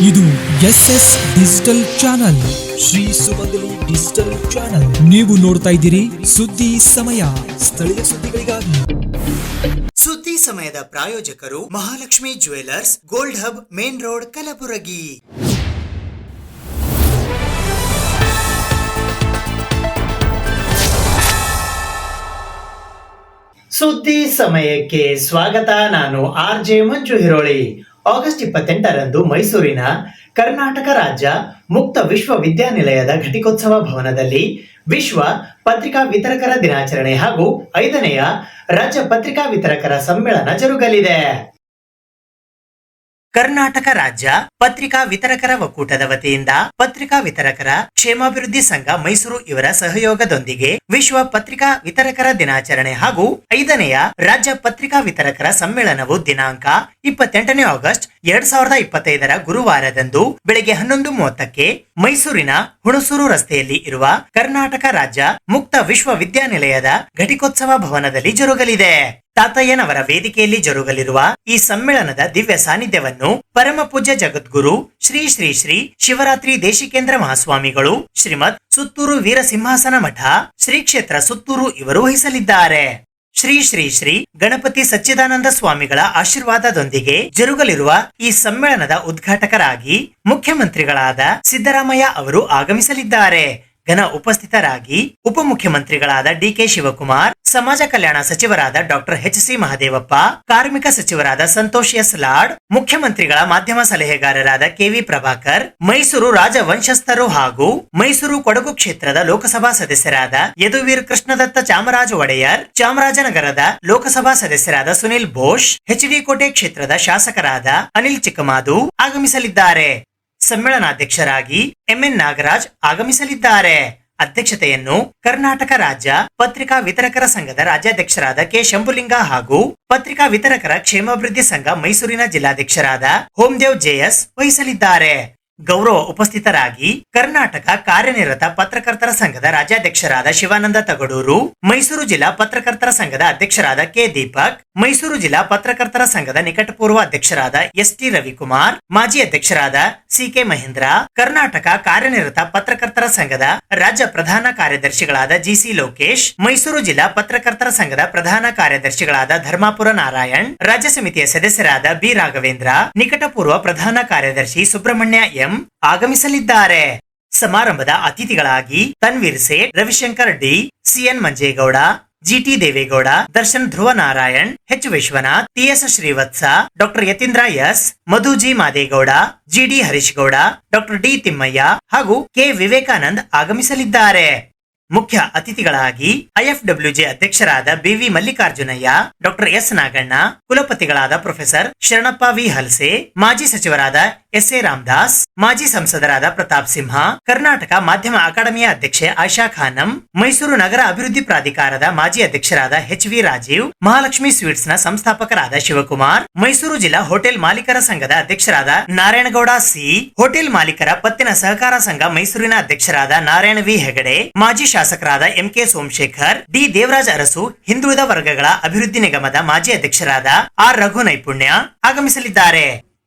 ಇದು SS digital channel, Shri ಸುಮಂಗಲಿ digital channel. ನೀವು ನೋಡ್ತಾ ಇದ್ದೀರಿ ಸುದ್ದಿ ಸಮಯ, ಸ್ಥಳೀಯ ಸುದ್ದಿಗಳಿಗಾಗಿ. ಸುದ್ದಿ ಸಮಯದ ಪ್ರಾಯೋಜಕರು Mahalakshmi jewellers, gold hub, main road, Kalaburagi. ಸುದ್ದಿ ಸಮಯಕ್ಕೆ ಸ್ವಾಗತ. ನಾನು RJ ಮಂಜು ಹಿರೋಳಿ. ಆಗಸ್ಟ್ 28ರಂದು ಮೈಸೂರಿನ ಕರ್ನಾಟಕ ರಾಜ್ಯ ಮುಕ್ತ ವಿಶ್ವವಿದ್ಯಾನಿಲಯದ ಘಟಿಕೋತ್ಸವ ಭವನದಲ್ಲಿ ವಿಶ್ವ ಪತ್ರಿಕಾ ವಿತರಕರ ದಿನಾಚರಣೆ ಹಾಗೂ 5ನೇ ರಾಜ್ಯ ಪತ್ರಿಕಾ ವಿತರಕರ ಸಮ್ಮೇಳನ ಜರುಗಲಿದೆ. ಕರ್ನಾಟಕ ರಾಜ್ಯ ಪತ್ರಿಕಾ ವಿತರಕರ ಒಕ್ಕೂಟದ ವತಿಯಿಂದ ಪತ್ರಿಕಾ ವಿತರಕರ ಕ್ಷೇಮಾಭಿವೃದ್ಧಿ ಸಂಘ ಮೈಸೂರು ಇವರ ಸಹಯೋಗದೊಂದಿಗೆ ವಿಶ್ವ ಪತ್ರಿಕಾ ವಿತರಕರ ದಿನಾಚರಣೆ ಹಾಗೂ 5ನೇ ರಾಜ್ಯ ಪತ್ರಿಕಾ ವಿತರಕರ ಸಮ್ಮೇಳನವು ದಿನಾಂಕ 28 ಆಗಸ್ಟ್ 2025 ಗುರುವಾರದಂದು ಬೆಳಗ್ಗೆ 11:30ಕ್ಕೆ ಮೈಸೂರಿನ ಹುಣಸೂರು ರಸ್ತೆಯಲ್ಲಿ ಇರುವ ಕರ್ನಾಟಕ ರಾಜ್ಯ ಮುಕ್ತ ವಿಶ್ವವಿದ್ಯಾನಿಲಯದ ಘಟಿಕೋತ್ಸವ ಭವನದಲ್ಲಿ ಜರುಗಲಿದೆ. ತಾತಯ್ಯನವರ ವೇದಿಕೆಯಲ್ಲಿ ಜರುಗಲಿರುವ ಈ ಸಮ್ಮೇಳನದ ದಿವ್ಯ ಸಾನ್ನಿಧ್ಯವನ್ನು ಪರಮ ಪೂಜ್ಯ ಜಗದ್ಗುರು ಶ್ರೀ ಶ್ರೀ ಶ್ರೀ ಶಿವರಾತ್ರಿ ದೇಶಿಕೇಂದ್ರ ಮಹಾಸ್ವಾಮಿಗಳು, ಶ್ರೀಮದ್ ಸುತ್ತೂರು ವೀರಸಿಂಹಾಸನ ಮಠ, ಶ್ರೀ ಕ್ಷೇತ್ರ ಸುತ್ತೂರು ಇವರು ವಹಿಸಲಿದ್ದಾರೆ. ಶ್ರೀ ಶ್ರೀ ಶ್ರೀ ಗಣಪತಿ ಸಚ್ಚಿದಾನಂದ ಸ್ವಾಮಿಗಳ ಆಶೀರ್ವಾದದೊಂದಿಗೆ ಜರುಗಲಿರುವ ಈ ಸಮ್ಮೇಳನದ ಉದ್ಘಾಟಕರಾಗಿ ಮುಖ್ಯಮಂತ್ರಿಗಳಾದ ಸಿದ್ದರಾಮಯ್ಯ ಅವರು ಆಗಮಿಸಲಿದ್ದಾರೆ. ಘನ ಉಪಸ್ಥಿತರಾಗಿ ಉಪಮುಖ್ಯಮಂತ್ರಿಗಳಾದ DK ಶಿವಕುಮಾರ್, ಸಮಾಜ ಕಲ್ಯಾಣ ಸಚಿವರಾದ ಡಾಕ್ಟರ್ HC ಮಹದೇವಪ್ಪ, ಕಾರ್ಮಿಕ ಸಚಿವರಾದ ಸಂತೋಷ್ ಎಸ್ ಲಾಡ್, ಮುಖ್ಯಮಂತ್ರಿಗಳ ಮಾಧ್ಯಮ ಸಲಹೆಗಾರರಾದ KV ಪ್ರಭಾಕರ್, ಮೈಸೂರು ರಾಜವಂಶಸ್ಥರು ಹಾಗೂ ಮೈಸೂರು ಕೊಡಗು ಕ್ಷೇತ್ರದ ಲೋಕಸಭಾ ಸದಸ್ಯರಾದ ಯದುವೀರ್ ಕೃಷ್ಣದತ್ತ ಚಾಮರಾಜ ಒಡೆಯರ್, ಚಾಮರಾಜನಗರದ ಲೋಕಸಭಾ ಸದಸ್ಯರಾದ ಸುನಿಲ್ ಬೋಸ್, HD ಕೋಟೆ ಕ್ಷೇತ್ರದ ಶಾಸಕರಾದ ಅನಿಲ್ ಚಿಕ್ಕಮಾದು ಆಗಮಿಸಲಿದ್ದಾರೆ. ಸಮ್ಮೇಳನಾಧ್ಯಕ್ಷರಾಗಿ MN ನಾಗರಾಜ್ ಆಗಮಿಸಲಿದ್ದಾರೆ. ಅಧ್ಯಕ್ಷತೆಯನ್ನು ಕರ್ನಾಟಕ ರಾಜ್ಯ ಪತ್ರಿಕಾ ವಿತರಕರ ಸಂಘದ ರಾಜ್ಯಾಧ್ಯಕ್ಷರಾದ K ಶಂಭುಲಿಂಗ ಹಾಗೂ ಪತ್ರಿಕಾ ವಿತರಕರ ಕ್ಷೇಮಾಭಿವೃದ್ಧಿ ಸಂಘ ಮೈಸೂರಿನ ಜಿಲ್ಲಾಧ್ಯಕ್ಷರಾದ ಹೋಮದೇವ್ JS ವಹಿಸಲಿದ್ದಾರೆ. ಗೌರವ ಉಪಸ್ಥಿತರಾಗಿ ಕರ್ನಾಟಕ ಕಾರ್ಯನಿರತ ಪತ್ರಕರ್ತರ ಸಂಘದ ರಾಜ್ಯಾಧ್ಯಕ್ಷರಾದ ಶಿವಾನಂದ ತಗಡೂರು, ಮೈಸೂರು ಜಿಲ್ಲಾ ಪತ್ರಕರ್ತರ ಸಂಘದ ಅಧ್ಯಕ್ಷರಾದ K ದೀಪಕ್, ಮೈಸೂರು ಜಿಲ್ಲಾ ಪತ್ರಕರ್ತರ ಸಂಘದ ನಿಕಟಪೂರ್ವ ಅಧ್ಯಕ್ಷರಾದ ST ರವಿಕುಮಾರ್, ಮಾಜಿ ಅಧ್ಯಕ್ಷರಾದ CK ಮಹೇಂದ್ರ, ಕರ್ನಾಟಕ ಕಾರ್ಯನಿರತ ಪತ್ರಕರ್ತರ ಸಂಘದ ರಾಜ್ಯ ಪ್ರಧಾನ ಕಾರ್ಯದರ್ಶಿಗಳಾದ GC ಲೋಕೇಶ್, ಮೈಸೂರು ಜಿಲ್ಲಾ ಪತ್ರಕರ್ತರ ಸಂಘದ ಪ್ರಧಾನ ಕಾರ್ಯದರ್ಶಿಗಳಾದ ಧರ್ಮಾಪುರ ನಾರಾಯಣ್, ರಾಜ್ಯ ಸಮಿತಿಯ ಸದಸ್ಯರಾದ B ರಾಘವೇಂದ್ರ, ನಿಕಟಪೂರ್ವ ಪ್ರಧಾನ ಕಾರ್ಯದರ್ಶಿ ಸುಬ್ರಹ್ಮಣ್ಯ M ಆಗಮಿಸಲಿದ್ದಾರೆ. ಸಮಾರಂಭದ ಅತಿಥಿಗಳಾಗಿ Tanveer Sait, Ravishankar D, CN Manjegowda, GT Devegowda, Darshan Dhruva Narayan, H Vishwanath, TS Srivatsa, doctor Yathindra S, Madhu G Madegowda, GD Harish Gowda, doctor D Thimmaiah ಹಾಗೂ K ವಿವೇಕಾನಂದ್ ಆಗಮಿಸಲಿದ್ದಾರೆ. ಮುಖ್ಯ ಅತಿಥಿಗಳಾಗಿ IFWJ ಅಧ್ಯಕ್ಷರಾದ BV Mallikarjunaiah, doctor S Naganna, ಕುಲಪತಿಗಳಾದ ಪ್ರೊಫೆಸರ್ ಶರಣಪ್ಪ V ಹಲ್ಸೆ, ಮಾಜಿ ಸಚಿವರಾದ SA ರಾಮದಾಸ್, ಮಾಜಿ ಸಂಸದರಾದ ಪ್ರತಾಪ್ ಸಿಂಹ, ಕರ್ನಾಟಕ ಮಾಧ್ಯಮ ಅಕಾಡೆಮಿಯ ಅಧ್ಯಕ್ಷೆ ಆಶಾ ಖಾನಂ, ಮೈಸೂರು ನಗರ ಅಭಿವೃದ್ಧಿ ಪ್ರಾಧಿಕಾರದ ಮಾಜಿ ಅಧ್ಯಕ್ಷರಾದ HV ರಾಜೀವ್, ಮಹಾಲಕ್ಷ್ಮಿ ಸ್ವೀಟ್ಸ್ ನ ಸಂಸ್ಥಾಪಕರಾದ ಶಿವಕುಮಾರ್, ಮೈಸೂರು ಜಿಲ್ಲಾ ಹೋಟೆಲ್ ಮಾಲೀಕರ ಸಂಘದ ಅಧ್ಯಕ್ಷರಾದ ನಾರಾಯಣಗೌಡ C, ಹೋಟೆಲ್ ಮಾಲೀಕರ ಪತ್ತಿನ ಸಹಕಾರ ಸಂಘ ಮೈಸೂರಿನ ಅಧ್ಯಕ್ಷರಾದ ನಾರಾಯಣ V ಹೆಗಡೆ, ಮಾಜಿ ಶಾಸಕರಾದ MK ಸೋಮಶೇಖರ್, D ದೇವರಾಜ್ ಅರಸು, ಹಿಂದುಳಿದ ವರ್ಗಗಳ ಅಭಿವೃದ್ಧಿ ನಿಗಮದ ಮಾಜಿ ಅಧ್ಯಕ್ಷರಾದ R ರಘು ನೈಪುಣ್ಯ ಆಗಮಿಸಲಿದ್ದಾರೆ.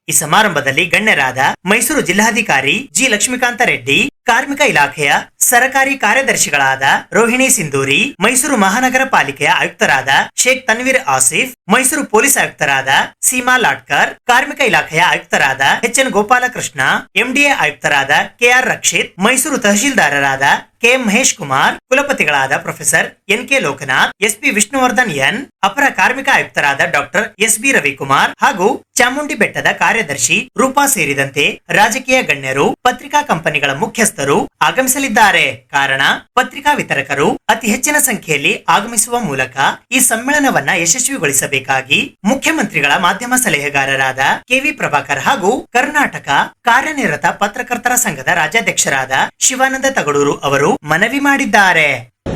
ಈ ಸಮಾರಂಭದಲ್ಲಿ ಗಣ್ಯರಾದ ಮೈಸೂರು ಜಿಲ್ಲಾಧಿಕಾರಿ G ಲಕ್ಷ್ಮೀಕಾಂತ ರೆಡ್ಡಿ, ಕಾರ್ಮಿಕ ಇಲಾಖೆಯ ಸರಕಾರಿ ಕಾರ್ಯದರ್ಶಿಗಳಾದ ರೋಹಿಣಿ ಸಿಂಧೂರಿ, ಮೈಸೂರು ಮಹಾನಗರ ಪಾಲಿಕೆಯ ಆಯುಕ್ತರಾದ ಶೇಖ್ ತನ್ವೀರ್ ಆಸಿಫ್, ಮೈಸೂರು ಪೊಲೀಸ್ ಆಯುಕ್ತರಾದ ಸೀಮಾ ಲಾಟ್ಕರ್, ಕಾರ್ಮಿಕ ಇಲಾಖೆಯ ಆಯುಕ್ತರಾದ HN ಗೋಪಾಲಕೃಷ್ಣ, MDA ಆಯುಕ್ತರಾದ KR ರಕ್ಷಿತ್, ಮೈಸೂರು ತಹಶೀಲ್ದಾರರಾದ KM ಮಹೇಶ್ ಕುಮಾರ್, ಕುಲಪತಿಗಳಾದ professor NK Lokanath, SP Vishnuvardhan N, ಅಪರ ಕಾರ್ಮಿಕ ಆಯುಕ್ತರಾದ ಡಾಕ್ಟರ್ SB ರವಿಕುಮಾರ್ ಹಾಗೂ ಚಾಮುಂಡಿ ಬೆಟ್ಟದ ಕಾರ್ಯದರ್ಶಿ ರೂಪಾ ಸೇರಿದಂತೆ ರಾಜಕೀಯ ಗಣ್ಯರು, ಪತ್ರಿಕಾ ಕಂಪನಿಗಳ ಮುಖ್ಯಸ್ಥರು ಆಗಮಿಸಲಿದ್ದಾರೆ. ಕಾರಣ, ಪತ್ರಿಕಾ ವಿತರಕರು ಅತಿ ಹೆಚ್ಚಿನ ಸಂಖ್ಯೆಯಲ್ಲಿ ಆಗಮಿಸುವ ಮೂಲಕ ಈ ಸಮ್ಮೇಳನವನ್ನ ಯಶಸ್ವಿಗೊಳಿಸಬೇಕಾಗಿ ಮುಖ್ಯಮಂತ್ರಿಗಳ ಮಾಧ್ಯಮ ಸಲಹೆಗಾರರಾದ KV ಪ್ರಭಾಕರ್ ಹಾಗೂ ಕರ್ನಾಟಕ ಕಾರ್ಯನಿರತ ಪತ್ರಕರ್ತರ ಸಂಘದ ರಾಜ್ಯಾಧ್ಯಕ್ಷರಾದ ಶಿವಾನಂದ ತಗಡೂರು ಅವರು ಮನವಿ ಮಾಡಿದ್ದಾರೆ.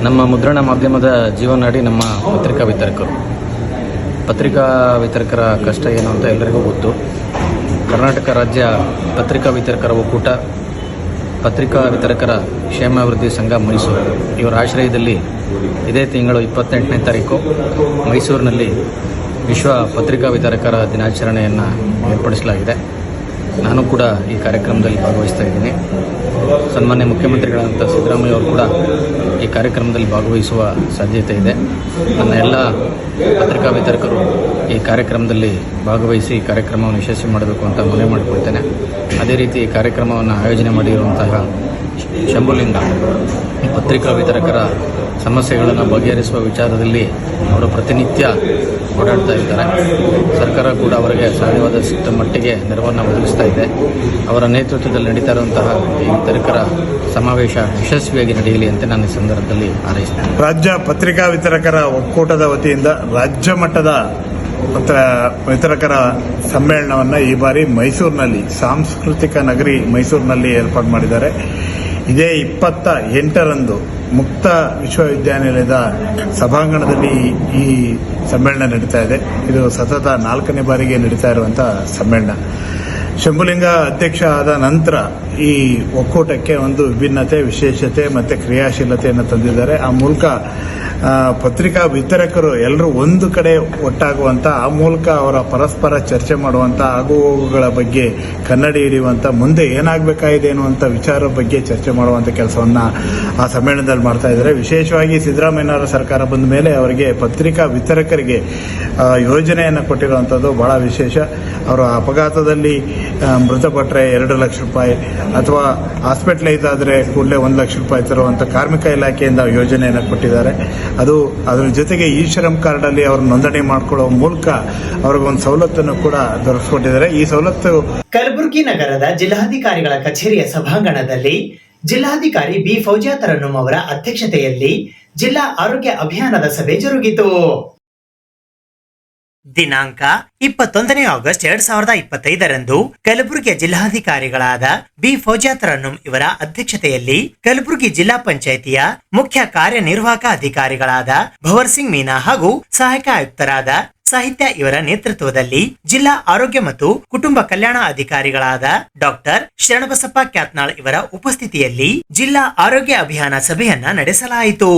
ನಮ್ಮ ಮುದ್ರಣ ಮಾಧ್ಯಮದ ಜೀವನಾಡಿ ನಮ್ಮ ಪತ್ರಿಕಾ ವಿತರಕರು. ಪತ್ರಿಕಾ ವಿತರಕರ ಕಷ್ಟ ಏನು ಅಂತ ಎಲ್ಲರಿಗೂ ಗೊತ್ತು. ಕರ್ನಾಟಕ ರಾಜ್ಯ ಪತ್ರಿಕಾ ವಿತರಕರ ಒಕ್ಕೂಟ, ಪತ್ರಿಕಾ ವಿತರಕರ ಕ್ಷೇಮಾಭಿವೃದ್ಧಿ ಸಂಘ ಮೈಸೂರು ಇವರ ಆಶ್ರಯದಲ್ಲಿ ಇದೇ ತಿಂಗಳು 28ನೇ ತಾರೀಕು ಮೈಸೂರಿನಲ್ಲಿ ವಿಶ್ವ ಪತ್ರಿಕಾ ವಿತರಕರ ದಿನಾಚರಣೆಯನ್ನು ಏರ್ಪಡಿಸಲಾಗಿದೆ. ನಾನು ಕೂಡ ಈ ಕಾರ್ಯಕ್ರಮದಲ್ಲಿ ಭಾಗವಹಿಸ್ತಾ ಇದ್ದೀನಿ. ಸನ್ಮಾನ್ಯ ಮುಖ್ಯಮಂತ್ರಿಗಳಾದಂಥ ಸಿದ್ದರಾಮಯ್ಯ ಅವರು ಕೂಡ ಈ ಕಾರ್ಯಕ್ರಮದಲ್ಲಿ ಭಾಗವಹಿಸುವ ಸಾಧ್ಯತೆ ಇದೆ. ನನ್ನ ಎಲ್ಲ ಪತ್ರಿಕಾ ವಿತರಕರು ಈ ಕಾರ್ಯಕ್ರಮದಲ್ಲಿ ಭಾಗವಹಿಸಿ ಈ ಕಾರ್ಯಕ್ರಮವನ್ನು ಯಶಸ್ವಿ ಮಾಡಬೇಕು ಅಂತ ಮನವಿ ಮಾಡಿಕೊಳ್ತೇನೆ. ಅದೇ ರೀತಿ ಈ ಕಾರ್ಯಕ್ರಮವನ್ನು ಆಯೋಜನೆ ಮಾಡಿರುವಂತಹ ಶಂಭುಲಿಂಗ ಪತ್ರಿಕಾ ವಿತರಕರ ಸಮಸ್ಯೆಗಳನ್ನು ಬಗೆಹರಿಸುವ ವಿಚಾರದಲ್ಲಿ ಅವರು ಪ್ರತಿನಿತ್ಯ ಓಡಾಡ್ತಾ ಇದ್ದಾರೆ. ಸರ್ಕಾರ ಕೂಡ ಅವರಿಗೆ ಸಾಧ್ಯವಾದಷ್ಟು ಮಟ್ಟಿಗೆ ನೆರವನ್ನು ಒದಗಿಸ್ತಾ ಇದೆ. ಅವರ ನೇತೃತ್ವದಲ್ಲಿ ನಡೀತಾ ಇರುವಂತಹ ಈ ವಿತರಕರ ಸಮಾವೇಶ ಯಶಸ್ವಿಯಾಗಿ ನಡೆಯಲಿ ಅಂತ ನಾನು ಈ ಸಂದರ್ಭದಲ್ಲಿ ಹಾರೈಸ್ತೇನೆ. ರಾಜ್ಯ ಪತ್ರಿಕಾ ವಿತರಕರ ಒಕ್ಕೂಟದ ವತಿಯಿಂದ ರಾಜ್ಯ ಮಟ್ಟದ ವಿತರಕರ ಸಮ್ಮೇಳನವನ್ನು ಈ ಬಾರಿ ಮೈಸೂರಿನಲ್ಲಿ ಸಾಂಸ್ಕೃತಿಕ ನಗರಿ ಮೈಸೂರಿನಲ್ಲಿ ಏರ್ಪಾಡು ಮಾಡಿದ್ದಾರೆ. ಇದೇ 28ರಂದು ಮುಕ್ತ ವಿಶ್ವವಿದ್ಯಾನಿಲಯದ ಸಭಾಂಗಣದಲ್ಲಿ ಈ ಸಮ್ಮೇಳನ ನಡೀತಾ ಇದೆ. ಇದು ಸತತ 4ನೇ ಬಾರಿಗೆ ನಡೀತಾ ಇರುವಂತಹ ಸಮ್ಮೇಳನ. ಶಂಭುಲಿಂಗ ಅಧ್ಯಕ್ಷ ಆದ ನಂತರ ಈ ಒಕ್ಕೂಟಕ್ಕೆ ಒಂದು ವಿಭಿನ್ನತೆ, ವಿಶೇಷತೆ ಮತ್ತು ಕ್ರಿಯಾಶೀಲತೆಯನ್ನು ತಂದಿದ್ದಾರೆ. ಆ ಮೂಲಕ ಪತ್ರಿಕಾ ವಿತರಕರು ಎಲ್ಲರೂ ಒಂದು ಕಡೆ ಒಟ್ಟಾಗುವಂಥ, ಆ ಮೂಲಕ ಅವರ ಪರಸ್ಪರ ಚರ್ಚೆ ಮಾಡುವಂಥ, ಆಗುಹೋಗುಗಳ ಬಗ್ಗೆ ಕನ್ನಡಿ ಹಿಡಿಯುವಂಥ, ಮುಂದೆ ಏನಾಗಬೇಕಾಗಿದೆ ಅನ್ನುವಂಥ ವಿಚಾರದ ಬಗ್ಗೆ ಚರ್ಚೆ ಮಾಡುವಂಥ ಕೆಲಸವನ್ನು ಆ ಸಮ್ಮೇಳನದಲ್ಲಿ ಮಾಡ್ತಾ ಇದ್ದಾರೆ. ವಿಶೇಷವಾಗಿ ಸಿದ್ದರಾಮಯ್ಯನವರ ಸರ್ಕಾರ ಬಂದ ಮೇಲೆ ಅವರಿಗೆ ಪತ್ರಿಕಾ ವಿತರಕರಿಗೆ ಯೋಜನೆಯನ್ನು ಕೊಟ್ಟಿರುವಂಥದ್ದು ಬಹಳ ವಿಶೇಷ. ಅವರು ಅಪಘಾತದಲ್ಲಿ ಮೃತಪಟ್ಟರೆ 2 ಲಕ್ಷ ರೂಪಾಯಿ ಅಥವಾ ಹಾಸ್ಪಿಟಲೈಸ್ ಆದರೆ ಕೂಡಲೇ 1 ಲಕ್ಷ ರೂಪಾಯಿ ತರುವಂಥ ಕಾರ್ಮಿಕ ಇಲಾಖೆಯಿಂದ ಯೋಜನೆಯನ್ನು ಕೊಟ್ಟಿದ್ದಾರೆ. ಅದರ ಜೊತೆಗೆ ಈ ಶ್ರಮ್ ಕಾರ್ಡಲ್ಲಿ ಅವರು ನೋಂದಣಿ ಮಾಡಿಕೊಳ್ಳುವ ಮೂಲಕ ಅವ್ರಿಗೊಂದು ಸವಲತ್ತನ್ನು ಕೂಡ ದೊರಕಿಸಿಕೊಟ್ಟಿದ್ದಾರೆ. ಈ ಸವಲತ್ತು ಕಲಬುರಗಿ ನಗರದ ಜಿಲ್ಲಾಧಿಕಾರಿಗಳ ಕಚೇರಿಯ ಸಭಾಂಗಣದಲ್ಲಿ ಜಿಲ್ಲಾಧಿಕಾರಿ ಬಿ ಫೌಜಿಯಾ ತರನ್ನುಮ್ ಅವರ ಅಧ್ಯಕ್ಷತೆಯಲ್ಲಿ ಜಿಲ್ಲಾ ಆರೋಗ್ಯ ಅಭಿಯಾನದ ಸಭೆ ಜರುಗಿತು. ದಿನಾಂಕ 21 ಆಗಸ್ಟ್ 2025ರಂದು ಕಲಬುರಗಿಯ ಜಿಲ್ಲಾಧಿಕಾರಿಗಳಾದ ಬಿ ಫೌಜಿಯಾ ತರನ್ನುಮ್ ಇವರ ಅಧ್ಯಕ್ಷತೆಯಲ್ಲಿ ಕಲಬುರಗಿ ಜಿಲ್ಲಾ ಪಂಚಾಯಿತಿಯ ಮುಖ್ಯ ಕಾರ್ಯನಿರ್ವಾಹಕ ಅಧಿಕಾರಿಗಳಾದ ಭವರ್ ಸಿಂಗ್ ಮೀನಾ ಹಾಗೂ ಸಹಾಯಕ ಆಯುಕ್ತರಾದ ಸಾಹಿತ್ಯ ಇವರ ನೇತೃತ್ವದಲ್ಲಿ ಜಿಲ್ಲಾ ಆರೋಗ್ಯ ಮತ್ತು ಕುಟುಂಬ ಕಲ್ಯಾಣ ಅಧಿಕಾರಿಗಳಾದ ಡಾಕ್ಟರ್ ಶರಣಬಸಪ್ಪ ಕ್ಯಾತ್ನಾಳ್ ಇವರ ಉಪಸ್ಥಿತಿಯಲ್ಲಿ ಜಿಲ್ಲಾ ಆರೋಗ್ಯ ಅಭಿಯಾನ ಸಭೆಯನ್ನ ನಡೆಸಲಾಯಿತು.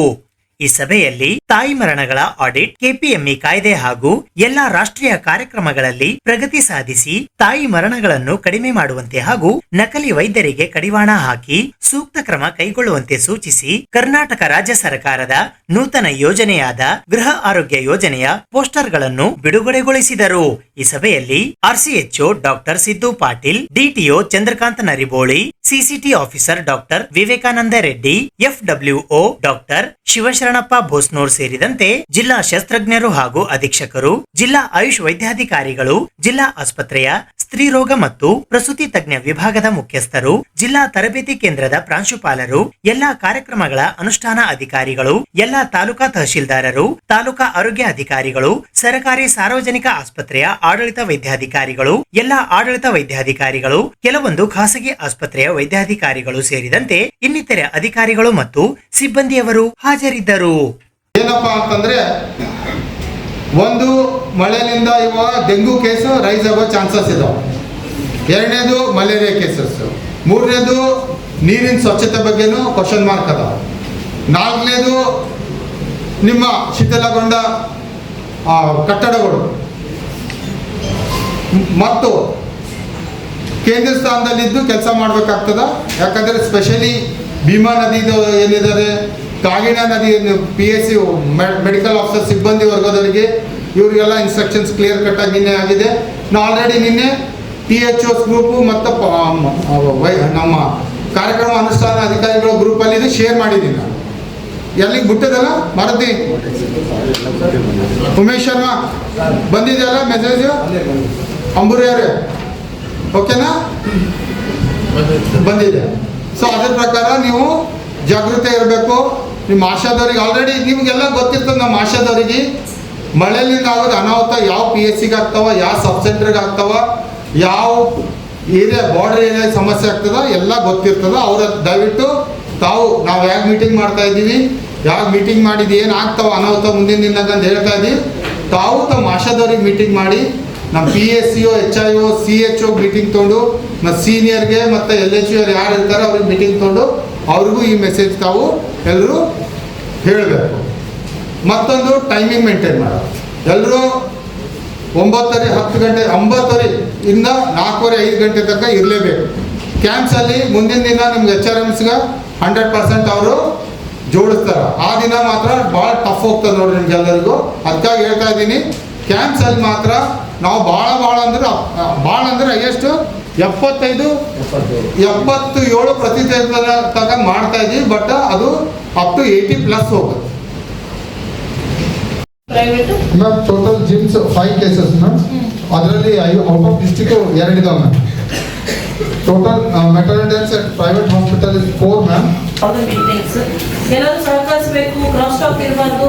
ಈ ಸಭೆಯಲ್ಲಿ ತಾಯಿ ಮರಣಗಳ ಆಡಿಟ್, ಕೆಪಿಎಂಇ ಕಾಯ್ದೆ ಹಾಗೂ ಎಲ್ಲಾ ರಾಷ್ಟ್ರೀಯ ಕಾರ್ಯಕ್ರಮಗಳಲ್ಲಿ ಪ್ರಗತಿ ಸಾಧಿಸಿ ತಾಯಿ ಮರಣಗಳನ್ನು ಕಡಿಮೆ ಮಾಡುವಂತೆ ಹಾಗೂ ನಕಲಿ ವೈದ್ಯರಿಗೆ ಕಡಿವಾಣ ಹಾಕಿ ಸೂಕ್ತ ಕ್ರಮ ಕೈಗೊಳ್ಳುವಂತೆ ಸೂಚಿಸಿ ಕರ್ನಾಟಕ ರಾಜ್ಯ ಸರ್ಕಾರದ ನೂತನ ಯೋಜನೆಯಾದ ಗೃಹ ಆರೋಗ್ಯ ಯೋಜನೆಯ ಪೋಸ್ಟರ್ಗಳನ್ನು ಬಿಡುಗಡೆಗೊಳಿಸಿದರು. ಈ ಸಭೆಯಲ್ಲಿ RCHO doctor Siddu Patil, DTO Chandrakant Nariboli, CCT officer doctor Vivekananda Reddy, FWO doctor Shivasharanappa Bhosnur ಸೇರಿದಂತೆ ಜಿಲ್ಲಾ ಶಸ್ತ್ರಜ್ಞರು ಹಾಗೂ ಅಧೀಕ್ಷಕರು, ಜಿಲ್ಲಾ ಆಯುಷ್ ವೈದ್ಯಾಧಿಕಾರಿಗಳು, ಜಿಲ್ಲಾ ಆಸ್ಪತ್ರೆಯ ಸ್ತ್ರೀ ರೋಗ ಮತ್ತು ಪ್ರಸೂತಿ ತಜ್ಞ ವಿಭಾಗದ ಮುಖ್ಯಸ್ಥರು, ಜಿಲ್ಲಾ ತರಬೇತಿ ಕೇಂದ್ರದ ಪ್ರಾಂಶುಪಾಲರು, ಎಲ್ಲಾ ಕಾರ್ಯಕ್ರಮಗಳ ಅನುಷ್ಠಾನ ಅಧಿಕಾರಿಗಳು, ಎಲ್ಲಾ ತಾಲೂಕಾ ತಹಶೀಲ್ದಾರರು, ತಾಲೂಕಾ ಆರೋಗ್ಯ ಅಧಿಕಾರಿಗಳು, ಸರ್ಕಾರಿ ಸಾರ್ವಜನಿಕ ಆಸ್ಪತ್ರೆಯ ಆಡಳಿತ ವೈದ್ಯಾಧಿಕಾರಿಗಳು, ಎಲ್ಲಾ ಆಡಳಿತ ವೈದ್ಯಾಧಿಕಾರಿಗಳು, ಕೆಲವೊಂದು ಖಾಸಗಿ ಆಸ್ಪತ್ರೆಯ ವೈದ್ಯಾಧಿಕಾರಿಗಳು ಸೇರಿದಂತೆ ಇನ್ನಿತರೆ ಅಧಿಕಾರಿಗಳು ಮತ್ತು ಸಿಬ್ಬಂದಿಯವರು ಹಾಜರಿದ್ದರು. ಏನಪ್ಪಾ ಅಂತಂದ್ರೆ, ಒಂದು ಮಳೆಯಿಂದ ಇವಾಗ ಡೆಂಗು ಕೇಸು ರೈಸ್ ಆಗೋ ಚಾನ್ಸಸ್ ಇದಾವೆ. ಎರಡನೇದು ಮಲೇರಿಯಾ ಕೇಸಸ್. ಮೂರನೇದು ನೀರಿನ ಸ್ವಚ್ಛತೆ ಬಗ್ಗೆನೂ ಕ್ವಶನ್ ಮಾರ್ಕ್ ಅದಾವೆ. ನಾಲ್ಕನೇದು ನಿಮ್ಮ ಶಿಥಿಲಗೊಂಡ ಕಟ್ಟಡಗಳು ಮತ್ತು ಕೇಂದ್ರ ಸ್ಥಾನದಲ್ಲಿದ್ದು ಕೆಲಸ ಮಾಡಬೇಕಾಗ್ತದ. ಯಾಕಂದರೆ ಸ್ಪೆಷಲಿ ಭೀಮಾ ನದಿದು ಏನಿದ್ದಾರೆ, ಕಾಗಿಣ ನದಿ PSC ಮೆಡಿಕಲ್ ಆಫೀಸರ್ ಸಿಬ್ಬಂದಿ ವರ್ಗದವರಿಗೆ ಇವರಿಗೆಲ್ಲ ಇನ್ಸ್ಟ್ರಕ್ಷನ್ಸ್ ಕ್ಲಿಯರ್ ಕಟ್ಟಾಗಿ ನಿನ್ನೆ ಆಗಿದೆ. ನಾವು ಆಲ್ರೆಡಿ ನಿನ್ನೆ THOs ಗ್ರೂಪು ಮತ್ತು ನಮ್ಮ ಕಾರ್ಯಕ್ರಮ ಅನುಷ್ಠಾನ ಅಧಿಕಾರಿಗಳ ಗ್ರೂಪಲ್ಲಿ ಇದು ಶೇರ್ ಮಾಡಿದ್ದೀನಿ. ನಾನು ಎಲ್ಲಿಗೆ ಬಿಟ್ಟದಲ್ಲ ಮರದಿ ಉಮೇಶ್ ಶರ್ಮಾ ಬಂದಿದೆಯಲ್ಲ ಮೆಸೇಜ್, ಅಂಬುರಿ ಅವರೇ ಓಕೆನಾ, ಬಂದಿದೆ. ಸೊ ಅದ್ರ ಪ್ರಕಾರ ನೀವು ಜಾಗೃತಿ ಇರಬೇಕು. ನಿಮ್ಮ ಆಶಾದವ್ರಿಗೆ ಆಲ್ರೆಡಿ ನಿಮಗೆಲ್ಲ ಗೊತ್ತಿರ್ತದೆ. ನಮ್ಮ ಆಶಾದವ್ರಿಗೆ ಮಳೆಯಿಂದ ಆಗೋದು ಅನಾಹುತ ಯಾವ PSCಗೆ ಆಗ್ತಾವ, ಯಾವ ಸಬ್ ಸೆಂಟರ್ಗೆ ಆಗ್ತಾವ, ಯಾವ ಏರಿಯಾ ಬಾರ್ಡರ್ ಏರಿಯಾ ಸಮಸ್ಯೆ ಆಗ್ತದ ಎಲ್ಲ ಗೊತ್ತಿರ್ತದ. ಅವ್ರ ದಯವಿಟ್ಟು ನಾವು ಯಾಕೆ ಮೀಟಿಂಗ್ ಮಾಡ್ತಾ ಇದ್ದೀವಿ, ಯಾಕೆ ಮೀಟಿಂಗ್ ಮಾಡಿದ್ದು, ಏನು ಆಗ್ತಾವ ಅನಾಹುತ ಮುಂದಿನ ದಿನದಾಗ ಅಂತ ಹೇಳ್ತಾ ಇದ್ದೀವಿ. ತಾವು ತಮ್ಮ ಆಶಾದವ್ರಿಗೆ ಮೀಟಿಂಗ್ ಮಾಡಿ, ನಮ್ಮ PSCO HIO CHO ಮೀಟಿಂಗ್ ತೊಗೊಂಡು, ಮತ್ತು ಸೀನಿಯರ್ಗೆ ಮತ್ತು LHO ಯಾರು ಇರ್ತಾರೆ ಅವ್ರಿಗೆ ಮೀಟಿಂಗ್ ತೊಗೊಂಡು ಅವ್ರಿಗೂ ಈ ಮೆಸೇಜ್ ತಾವು ಎಲ್ಲರೂ ಹೇಳಬೇಕು. ಮತ್ತೊಂದು ಟೈಮಿಂಗ್ ಮೇಂಟೈನ್ ಮಾಡೋದು. ಎಲ್ಲರೂ 9:30 10 ಗಂಟೆ 9:30 ಇಂದ 4:30 5 ಗಂಟೆ ತನಕ ಇರಲೇಬೇಕು. ಕ್ಯಾಂಪ್ಸಲ್ಲಿ ಮುಂದಿನ ದಿನ ನಿಮ್ಗೆ HRMಸ್ಗೆ 100% ಅವರು ಜೋಡಿಸ್ತಾರೆ. ಆ ದಿನ ಮಾತ್ರ ಭಾಳ ಟಫ್ ಹೋಗ್ತದೆ ನೋಡ್ರಿ ನಿಮ್ಗೆಲ್ಲರಿಗೂ. ಅದಕ್ಕಾಗಿ ಹೇಳ್ತಾ ಇದ್ದೀನಿ, ಕ್ಯಾಂಪ್ಸಲ್ಲಿ ಮಾತ್ರ ನಾವು ಭಾಳ ಅಂದ್ರೆ ಎಷ್ಟು 77 ಪ್ರತಿ ತನಕ ಮಾಡ್ತಾ ಇದ್ದೀವಿ. ಬಟ್ ಅದು ಅಪ್ ಟು 80+ ಹೋಗುತ್ತೆ. Ma'am total GIMS 5 cases ma'am. ಅದರಲ್ಲಿ ಔಟ್ ಆಫ್ ಡಿಸ್ಟ್ರಿಕ್ಟ್ 2 ಇದಾವೆ ma'am. Total maternity and private hospital 4 ma'am. ಎಲ್ಲರೂ ಸಹಕರಿಸಬೇಕು, ಕ್ರಾಸ್ ಟಾಕ್ ಇರಬಾರ್ದು.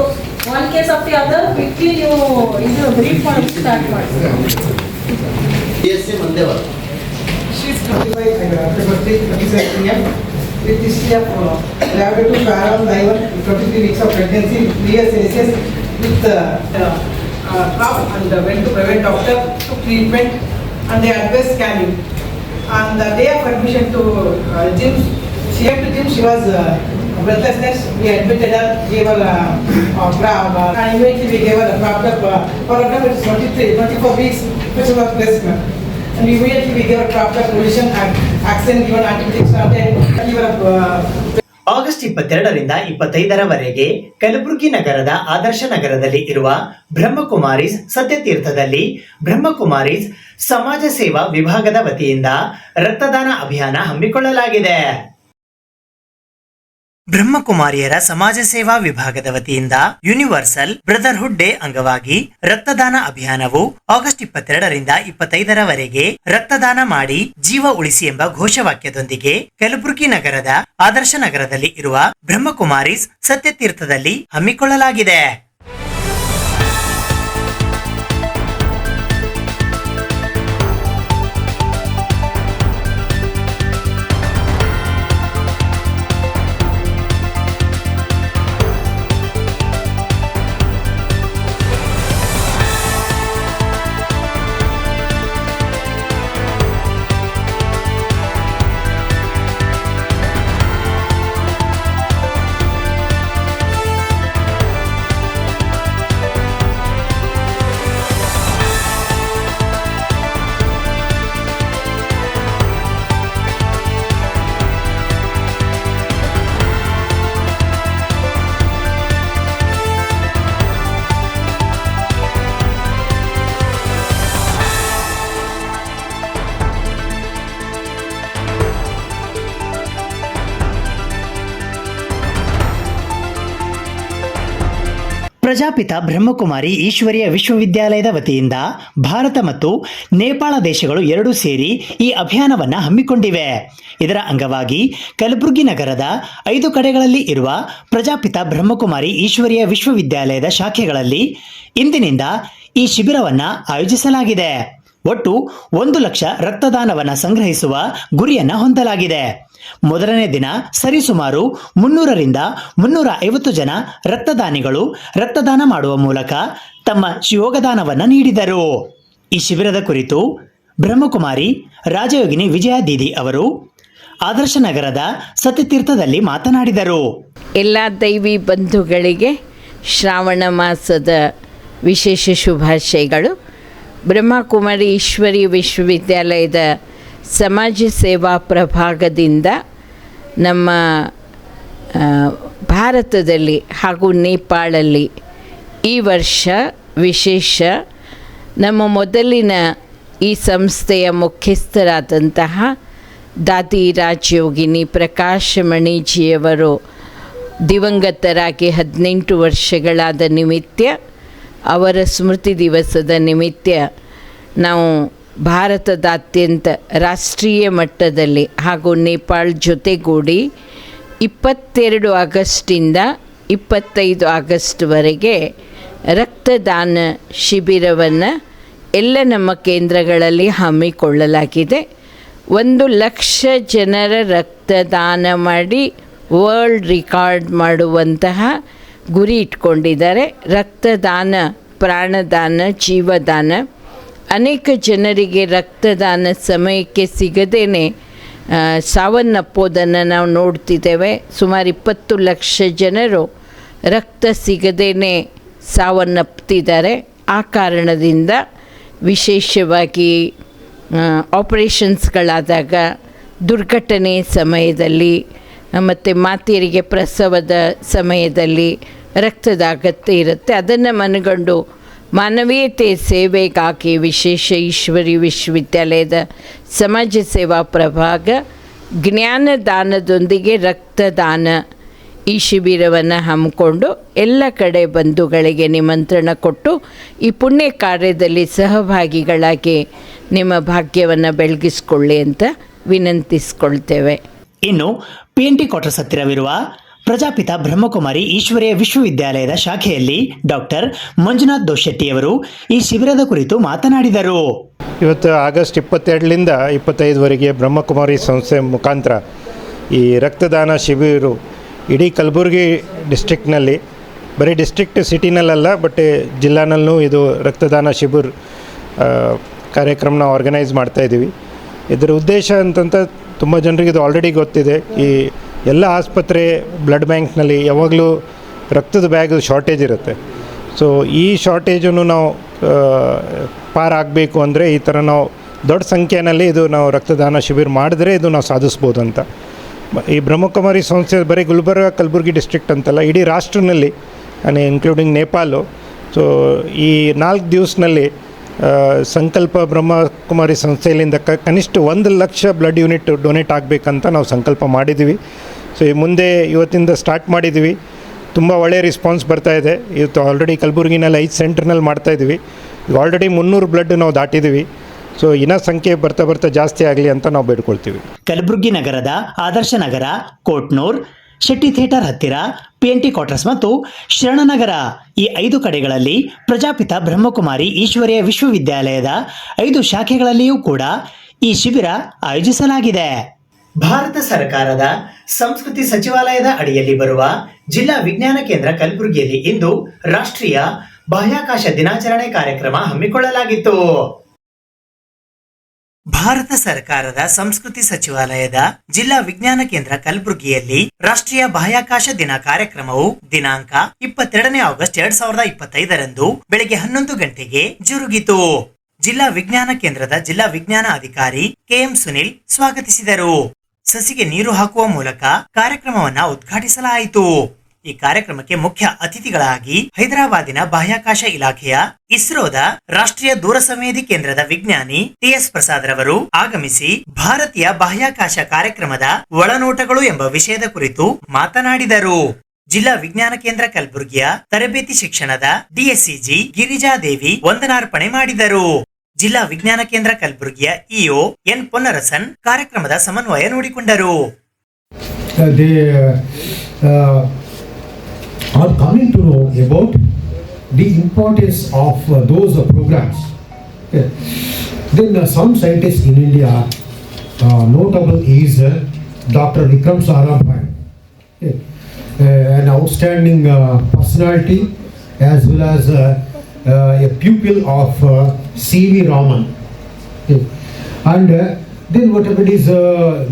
One case of the other quickly ನೀವು ಇದು ಬ್ರೀಫ್ ಮಾಡಿ ಸ್ಟಾರ್ಟ್ ಮಾಡಿ. PSC ಮುಂದೆ ಬರ್ತದೆ. She's 35, 37 p.m. with history of diabetes, parallel, 23 weeks of pregnancy, 3 years ACS with cough, and went to private doctor to treatment, and they advised scanning. On the day of admission to gym, she went to gym. She was breathlessness. We admitted her, gave her and immediately we gave her a proper for her it is 24 weeks, which was breast milk. And immediately we gave her proper position and accent, given antibiotics started, give her August 22ರಿಂದ 25ರವರೆಗೆ ಕಲಬುರಗಿ ನಗರದ ಆದರ್ಶ ನಗರದಲ್ಲಿ ಇರುವ ಬ್ರಹ್ಮಕುಮಾರೀಸ್ ಸತ್ಯತೀರ್ಥದಲ್ಲಿ ಬ್ರಹ್ಮಕುಮಾರೀಸ್ ಸಮಾಜ ಸೇವಾ ವಿಭಾಗದ ವತಿಯಿಂದ ರಕ್ತದಾನ ಅಭಿಯಾನ ಹಮ್ಮಿಕೊಳ್ಳಲಾಗಿದೆ. ಬ್ರಹ್ಮಕುಮಾರಿಯರ ಸಮಾಜ ಸೇವಾ ವಿಭಾಗದ ವತಿಯಿಂದ ಯೂನಿವರ್ಸಲ್ ಬ್ರದರ್ಹುಡ್ ಡೇ ಅಂಗವಾಗಿ ರಕ್ತದಾನ ಅಭಿಯಾನವು ಆಗಸ್ಟ್ 22ರಿಂದ 25ರವರೆಗೆ ರಕ್ತದಾನ ಮಾಡಿ ಜೀವ ಉಳಿಸಿ ಎಂಬ ಘೋಷವಾಕ್ಯದೊಂದಿಗೆ ಕಲಬುರಗಿ ನಗರದ ಆದರ್ಶ ನಗರದಲ್ಲಿ ಇರುವ ಬ್ರಹ್ಮಕುಮಾರೀಸ್ ಸತ್ಯತೀರ್ಥದಲ್ಲಿ ಹಮ್ಮಿಕೊಳ್ಳಲಾಗಿದೆ. ಪ್ರಜಾಪಿತ ಬ್ರಹ್ಮಕುಮಾರಿ ಈಶ್ವರೀಯ ವಿಶ್ವವಿದ್ಯಾಲಯದ ವತಿಯಿಂದ ಭಾರತ ಮತ್ತು ನೇಪಾಳ ದೇಶಗಳು ಎರಡೂ ಸೇರಿ ಈ ಅಭಿಯಾನವನ್ನು ಹಮ್ಮಿಕೊಂಡಿವೆ. ಇದರ ಅಂಗವಾಗಿ ಕಲಬುರಗಿ ನಗರದ 5 ಕಡೆಗಳಲ್ಲಿ ಇರುವ ಪ್ರಜಾಪಿತ ಬ್ರಹ್ಮಕುಮಾರಿ ಈಶ್ವರೀಯ ವಿಶ್ವವಿದ್ಯಾಲಯದ ಶಾಖೆಗಳಲ್ಲಿ ಇಂದಿನಿಂದ ಈ ಶಿಬಿರವನ್ನು ಆಯೋಜಿಸಲಾಗಿದೆ. ಒಟ್ಟು 1 ಲಕ್ಷ ರಕ್ತದಾನವನ್ನು ಸಂಗ್ರಹಿಸುವ ಗುರಿಯನ್ನು ಹೊಂದಲಾಗಿದೆ. ಮೊದಲನೇ ದಿನ ಸರಿಸುಮಾರು 300ರಿಂದ 350 ಜನ ರಕ್ತದಾನಿಗಳು ರಕ್ತದಾನ ಮಾಡುವ ಮೂಲಕ ತಮ್ಮ ಯೋಗದಾನವನ್ನು ನೀಡಿದರು. ಈ ಶಿಬಿರದ ಕುರಿತು ಬ್ರಹ್ಮಕುಮಾರಿ ರಾಜಯೋಗಿನಿ ವಿಜಯ ದೀದಿ ಅವರು ಆದರ್ಶ ನಗರದ ಸತ್ಯತೀರ್ಥದಲ್ಲಿ ಮಾತನಾಡಿದರು. ಎಲ್ಲ ದೈವಿ ಬಂಧುಗಳಿಗೆ ಶ್ರಾವಣ ಮಾಸದ ವಿಶೇಷ ಶುಭಾಶಯಗಳು. ಬ್ರಹ್ಮಕುಮಾರಿ ಈಶ್ವರೀಯ ವಿಶ್ವವಿದ್ಯಾಲಯದ ಸಮಾಜ ಸೇವಾ ಪ್ರಭಾಗದಿಂದ ನಮ್ಮ ಭಾರತದಲ್ಲಿ ಹಾಗೂ ನೇಪಾಳಲ್ಲಿ ಈ ವರ್ಷ ವಿಶೇಷ ನಮ್ಮ ಮೊದಲಿನ ಈ ಸಂಸ್ಥೆಯ ಮುಖ್ಯಸ್ಥರಾದಂತಹ ದಾದಿ ರಾಜಯೋಗಿನಿ ಪ್ರಕಾಶಮಣಿಜಿಯವರು ದಿವಂಗತರಾಗಿ 18 ವರ್ಷಗಳಾದ ನಿಮಿತ್ತ ಅವರ ಸ್ಮೃತಿ ದಿವಸದ ನಿಮಿತ್ತ ನಾವು ಭಾರತದಾದ್ಯಂತ ರಾಷ್ಟ್ರೀಯ ಮಟ್ಟದಲ್ಲಿ ಹಾಗೂ ನೇಪಾಳ ಜೊತೆಗೂಡಿ 22 ಆಗಸ್ಟಿಂದ 25 ಆಗಸ್ಟ್ವರೆಗೆ ರಕ್ತದಾನ ಶಿಬಿರವನ್ನು ಎಲ್ಲ ನಮ್ಮ ಕೇಂದ್ರಗಳಲ್ಲಿ ಹಮ್ಮಿಕೊಳ್ಳಲಾಗಿದೆ. 1 ಲಕ್ಷ ಜನರ ರಕ್ತದಾನ ಮಾಡಿ ವರ್ಲ್ಡ್ ರಿಕಾರ್ಡ್ ಮಾಡುವಂತಹ ಗುರಿ ಇಟ್ಕೊಂಡಿದ್ದಾರೆ. ರಕ್ತದಾನ, ಪ್ರಾಣದಾನ, ಜೀವದಾನ. ಅನೇಕ ಜನರಿಗೆ ರಕ್ತದಾನ ಸಮಯಕ್ಕೆ ಸಿಗದೇ ಸಾವನ್ನಪ್ಪೋದನ್ನು ನಾವು ನೋಡ್ತಿದ್ದೇವೆ. ಸುಮಾರು 20 ಲಕ್ಷ ಜನರು ರಕ್ತ ಸಿಗದೇ ಸಾವನ್ನಪ್ತಿದ್ದಾರೆ. ಆ ಕಾರಣದಿಂದ ವಿಶೇಷವಾಗಿ ಆಪರೇಷನ್ಸ್ಗಳಾದಾಗ, ದುರ್ಘಟನೆ ಸಮಯದಲ್ಲಿ ಮತ್ತು ಮಾತೆಯರಿಗೆ ಪ್ರಸವದ ಸಮಯದಲ್ಲಿ ರಕ್ತದ ಅಗತ್ಯ ಇರುತ್ತೆ. ಅದನ್ನು ಮನಗಂಡು ಮಾನವೀಯತೆ ಸೇವೆಗಾಗಿ ವಿಶೇಷ ಈಶ್ವರಿ ವಿಶ್ವವಿದ್ಯಾಲಯದ ಸಮಾಜ ಸೇವಾ ಪ್ರಭಾಗ ಜ್ಞಾನದಾನದೊಂದಿಗೆ ರಕ್ತದಾನ ಈ ಶಿಬಿರವನ್ನು ಹಮ್ಮಿಕೊಂಡು ಎಲ್ಲ ಕಡೆ ಬಂಧುಗಳಿಗೆ ನಿಮಂತ್ರಣ ಕೊಟ್ಟು ಈ ಪುಣ್ಯ ಕಾರ್ಯದಲ್ಲಿ ಸಹಭಾಗಿಗಳಾಗಿ ನಿಮ್ಮ ಭಾಗ್ಯವನ್ನು ಬೆಳಗಿಸ್ಕೊಳ್ಳಿ ಅಂತ ವಿನಂತಿಸ್ಕೊಳ್ತೇವೆ. ಇನ್ನು PNT ಕ್ವಾರ್ಟರ್ಸ್ ಹತ್ತಿರವಿರುವ ಪ್ರಜಾಪಿತ ಬ್ರಹ್ಮಕುಮಾರಿ ಈಶ್ವರೀಯ ವಿಶ್ವವಿದ್ಯಾಲಯದ ಶಾಖೆಯಲ್ಲಿ ಡಾಕ್ಟರ್ ಮಂಜುನಾಥ್ ದೋಶೆಟ್ಟಿಯವರು ಈ ಶಿಬಿರದ ಕುರಿತು ಮಾತನಾಡಿದರು. ಇವತ್ತು ಆಗಸ್ಟ್ 22ರಿಂದ 25ವರೆಗೆ ಬ್ರಹ್ಮಕುಮಾರಿ ಸಂಸ್ಥೆ ಮುಖಾಂತರ ಈ ರಕ್ತದಾನ ಶಿಬಿರ ಇಡೀ ಕಲಬುರಗಿ ಡಿಸ್ಟ್ರಿಕ್ನಲ್ಲಿ, ಬರೀ ಡಿಸ್ಟ್ರಿಕ್ಟ್ ಸಿಟಿನಲ್ಲ ಬಟ್ ಜಿಲ್ಲಾನಲ್ಲೂ ಇದು ರಕ್ತದಾನ ಶಿಬಿರ ಕಾರ್ಯಕ್ರಮನ ಆರ್ಗನೈಸ್ ಮಾಡ್ತಾಯಿದ್ದೀವಿ. ಇದರ ಉದ್ದೇಶ ಅಂತಂತ ತುಂಬ ಜನರಿಗೆ ಇದು ಆಲ್ರೆಡಿ ಗೊತ್ತಿದೆ. ಈ ಎಲ್ಲ ಆಸ್ಪತ್ರೆ ಬ್ಲಡ್ ಬ್ಯಾಂಕ್ನಲ್ಲಿ ಯಾವಾಗಲೂ ರಕ್ತದ ಬ್ಯಾಗ್ ಶಾರ್ಟೇಜ್ ಇರುತ್ತೆ. ಸೊ ಈ ಶಾರ್ಟೇಜನ್ನು ನಾವು ಪಾರಾಗಬೇಕು ಅಂದರೆ ಈ ಥರ ನಾವು ದೊಡ್ಡ ಸಂಖ್ಯೆಯಲ್ಲಿ ಇದು ನಾವು ರಕ್ತದಾನ ಶಿಬಿರ ಮಾಡಿದ್ರೆ ಇದು ನಾವು ಸಾಧಿಸ್ಬೋದು ಅಂತ. ಈ ಬ್ರಹ್ಮಕುಮಾರಿ ಸಂಸ್ಥೆ ಬರೀ ಗುಲ್ಬರ್ಗ ಕಲಬುರಗಿ ಡಿಸ್ಟ್ರಿಕ್ಟ್ ಅಂತಲ್ಲ, ಇಡೀ ರಾಷ್ಟ್ರನಲ್ಲಿ ಇನ್ಕ್ಲೂಡಿಂಗ್ ನೇಪಾಲು. ಸೊ ಈ 4 ದಿವಸದಲ್ಲಿ ಸಂಕಲ್ಪ ಬ್ರಹ್ಮಕುಮಾರಿ ಸಂಸ್ಥೆಯಲ್ಲಿಂದ ಕನಿಷ್ಠ 1 ಲಕ್ಷ ಬ್ಲಡ್ ಯೂನಿಟ್ ಡೊನೇಟ್ ಆಗಬೇಕಂತ ನಾವು ಸಂಕಲ್ಪ ಮಾಡಿದ್ದೀವಿ. ಸೊ ಈ ಮುಂದೆ ಇವತ್ತಿಂದ ಸ್ಟಾರ್ಟ್ ಮಾಡಿದ್ದೀವಿ. ತುಂಬ ಒಳ್ಳೆಯ ರೆಸ್ಪಾನ್ಸ್ ಬರ್ತಾಯಿದೆ. ಇವತ್ತು ಆಲ್ರೆಡಿ ಕಲಬುರಗಿನಲ್ಲಿ 5 ಸೆಂಟ್ರ್ನಲ್ಲಿ ಮಾಡ್ತಾಯಿದ್ದೀವಿ. ಈಗ ಆಲ್ರೆಡಿ 300 ಬ್ಲಡ್ ನಾವು ದಾಟಿದ್ದೀವಿ. ಸೊ ಇನ್ನೂ ಸಂಖ್ಯೆ ಬರ್ತಾ ಜಾಸ್ತಿ ಆಗಲಿ ಅಂತ ನಾವು ಬೇಡ್ಕೊಳ್ತೀವಿ. ಕಲಬುರಗಿ ನಗರದ ಆದರ್ಶ ನಗರ, ಕೋಟ್ನೂರ್, ಶೆಟ್ಟಿ ಥಿಯೇಟರ್ ಹತ್ತಿರ, PNT ಕ್ವಾರ್ಟರ್ಸ್ ಮತ್ತು ಶರಣನಗರ ಈ 5 ಕಡೆಗಳಲ್ಲಿ ಪ್ರಜಾಪಿತ ಬ್ರಹ್ಮಕುಮಾರಿ ಈಶ್ವರೀಯ ವಿಶ್ವವಿದ್ಯಾಲಯದ 5 ಶಾಖೆಗಳಲ್ಲಿಯೂ ಕೂಡ ಈ ಶಿಬಿರ ಆಯೋಜಿಸಲಾಗಿದೆ. ಭಾರತ ಸರ್ಕಾರದ ಸಂಸ್ಕೃತಿ ಸಚಿವಾಲಯದ ಅಡಿಯಲ್ಲಿ ಬರುವ ಜಿಲ್ಲಾ ವಿಜ್ಞಾನ ಕೇಂದ್ರ ಕಲಬುರಗಿಯಲ್ಲಿ ಇಂದು ರಾಷ್ಟ್ರೀಯ ಬಾಹ್ಯಾಕಾಶ ದಿನಾಚರಣೆ ಕಾರ್ಯಕ್ರಮ ಹಮ್ಮಿಕೊಳ್ಳಲಾಗಿತ್ತು. ಭಾರತ ಸರ್ಕಾರದ ಸಂಸ್ಕೃತಿ ಸಚಿವಾಲಯದ ಜಿಲ್ಲಾ ವಿಜ್ಞಾನ ಕೇಂದ್ರ ಕಲಬುರಗಿಯಲ್ಲಿ ರಾಷ್ಟ್ರೀಯ ಬಾಹ್ಯಾಕಾಶ ದಿನ ಕಾರ್ಯಕ್ರಮವು ದಿನಾಂಕ 22 ಆಗಸ್ಟ್ 2025ರಂದು ಬೆಳಗ್ಗೆ 11 ಗಂಟೆಗೆ ಜರುಗಿತು. ಜಿಲ್ಲಾ ವಿಜ್ಞಾನ ಕೇಂದ್ರದ ಜಿಲ್ಲಾ ವಿಜ್ಞಾನ ಅಧಿಕಾರಿ KM ಸುನಿಲ್ ಸ್ವಾಗತಿಸಿದರು. ಸಸಿಗೆ ನೀರು ಹಾಕುವ ಮೂಲಕ ಕಾರ್ಯಕ್ರಮವನ್ನ ಉದ್ಘಾಟಿಸಲಾಯಿತು. ಈ ಕಾರ್ಯಕ್ರಮಕ್ಕೆ ಮುಖ್ಯ ಅತಿಥಿಗಳಾಗಿ ಹೈದರಾಬಾದಿನ ಬಾಹ್ಯಾಕಾಶ ಇಲಾಖೆಯ ಇಸ್ರೋದ ರಾಷ್ಟ್ರೀಯ ದೂರಸಂವೇದಿ ಕೇಂದ್ರದ ವಿಜ್ಞಾನಿ TS ಪ್ರಸಾದ್ ರವರು ಆಗಮಿಸಿ ಭಾರತೀಯ ಬಾಹ್ಯಾಕಾಶ ಕಾರ್ಯಕ್ರಮದ ಒಳನೋಟಗಳು ಎಂಬ ವಿಷಯದ ಕುರಿತು ಮಾತನಾಡಿದರು. ಜಿಲ್ಲಾ ವಿಜ್ಞಾನ ಕೇಂದ್ರ ಕಲಬುರಗಿಯ ತರಬೇತಿ ಶಿಕ್ಷಣದ DSCG ಗಿರಿಜಾದೇವಿ ವಂದನಾರ್ಪಣೆ ಮಾಡಿದರು. ಜಿಲ್ಲಾ ವಿಜ್ಞಾನ ಕೇಂದ್ರ ಕಲಬುರಗಿಯ EO N ಪೊನ್ನರಸನ್ ಕಾರ್ಯಕ್ರಮದ ಸಮನ್ವಯ ನೋಡಿಕೊಂಡರು. Are coming to know about the importance of those programs. Then some scientists in India, notable is Dr. Vikram Sarabhai, an outstanding personality as well as a pupil of C.V. Raman. And then whatever it is,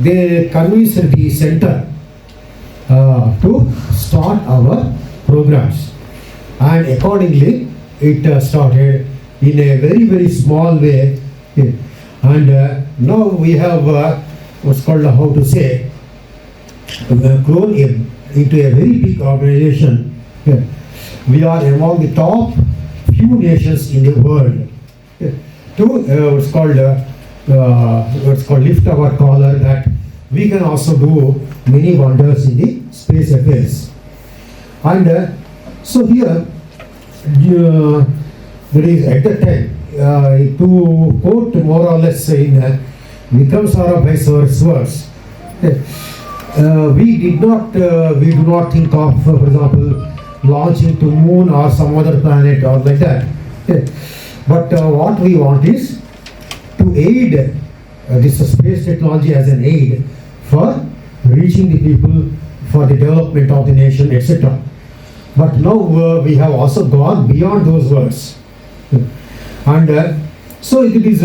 they convinced the center to start our programs, and accordingly it started in a very small way, and now we have what's called, how to say, grown into a very big organization. We are among the top few nations in the world to what's called lift our collar that we can also do many wonders in the space affairs. And so here there is at the time to quote more or less in Vikram Sarabhai's words, we do not think of, for example, launching to moon or some other planet or like that, but what we want is to aid this space technology as an aid for reaching the people, for the development of the nation, etc. But now we have also gone beyond those words, and so it is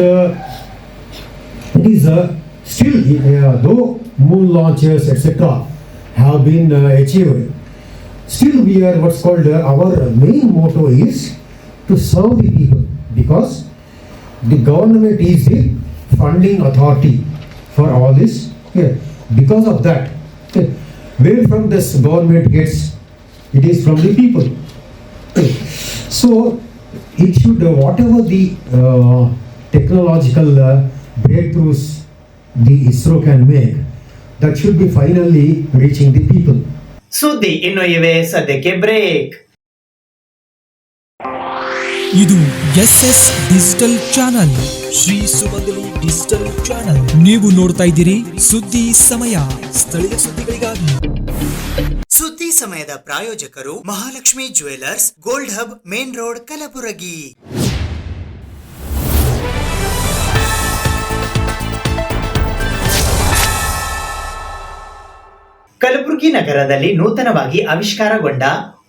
still, though moon launches etc. have been achieved, still we are what's called our main motto is to serve the people, because the government is the funding authority for all this. Okay. Because of that, okay, where from this government gets, it is from the people. Okay. So it should, whatever the technological breakthroughs the ISRO can make, that should be finally reaching the people. ಸುದ್ದಿ ಇನ್ನು ಇವೆ, ಸದ್ಯಕ್ಕೆ break. ಇದು SS digital channel, Shri ಸುಮಂಗಲಿ digital channel. ನೀವು ನೋಡ್ತಾ ಇದ್ದೀರಿ ಸುದ್ದಿ ಸಮಯ, ಸ್ಥಳೀಯ ಸುದ್ದಿಗಳಿಗಾಗಿ. ಸುದ್ದಿ ಸಮಯದ ಪ್ರಾಯೋಜಕರು Mahalakshmi jewellers, gold hub, main road, Kalaburagi. Kalaburagi ನಗರದಲ್ಲಿ ನೂತನವಾಗಿ ಆವಿಷ್ಕಾರಗೊಂಡ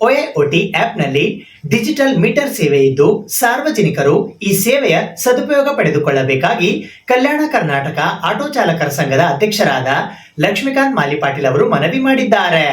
OIoT ಆಪ್ನಲ್ಲಿ ಡಿಜಿಟಲ್ ಮೀಟರ್ ಸೇವೆ ಇದ್ದು, ಸಾರ್ವಜನಿಕರು ಈ ಸೇವೆಯ ಸದುಪಯೋಗ ಪಡೆದುಕೊಳ್ಳಬೇಕಾಗಿ ಕಲ್ಯಾಣ ಕರ್ನಾಟಕ ಆಟೋ ಚಾಲಕರ ಸಂಘದ ಅಧ್ಯಕ್ಷರಾದ ಲಕ್ಷ್ಮೀಕಾಂತ್ ಮಾಲಿಪಾಟೀಲ್ ಅವರು ಮನವಿ ಮಾಡಿದ್ದಾರೆ.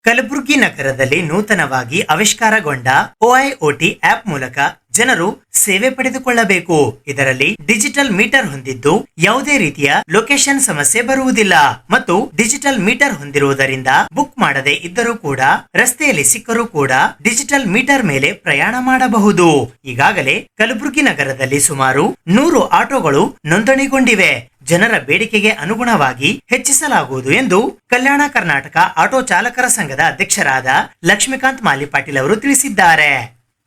ಕಲಬುರಗಿ ನಗರದಲ್ಲಿ ನೂತನವಾಗಿ ಆವಿಷ್ಕಾರಗೊಂಡ OIoT ಆಪ್ ಮೂಲಕ ಜನರು ಸೇವೆ ಪಡೆದುಕೊಳ್ಳಬೇಕು. ಇದರಲ್ಲಿ ಡಿಜಿಟಲ್ ಮೀಟರ್ ಹೊಂದಿದ್ದು ಯಾವುದೇ ರೀತಿಯ ಲೊಕೇಶನ್ ಸಮಸ್ಯೆ ಬರುವುದಿಲ್ಲ ಮತ್ತು ಡಿಜಿಟಲ್ ಮೀಟರ್ ಹೊಂದಿರುವುದರಿಂದ ಬುಕ್ ಮಾಡದೆ ಇದ್ದರೂ ಕೂಡ, ರಸ್ತೆಯಲ್ಲಿ ಸಿಕ್ಕರೂ ಕೂಡ ಡಿಜಿಟಲ್ ಮೀಟರ್ ಮೇಲೆ ಪ್ರಯಾಣ ಮಾಡಬಹುದು. ಈಗಾಗಲೇ ಕಲಬುರಗಿ ನಗರದಲ್ಲಿ ಸುಮಾರು 100 ಆಟೋಗಳು ನೋಂದಣಿಗೊಂಡಿವೆ. ಜನರ ಬೇಡಿಕೆಗೆ ಅನುಗುಣವಾಗಿ ಹೆಚ್ಚಿಸಲಾಗುವುದು ಎಂದು ಕಲ್ಯಾಣ ಕರ್ನಾಟಕ ಆಟೋ ಚಾಲಕರ ಸಂಘದ ಅಧ್ಯಕ್ಷರಾದ ಲಕ್ಷ್ಮೀಕಾಂತ್ ಮಾಲಿಪಾಟೀಲ್ ಅವರು ತಿಳಿಸಿದ್ದಾರೆ.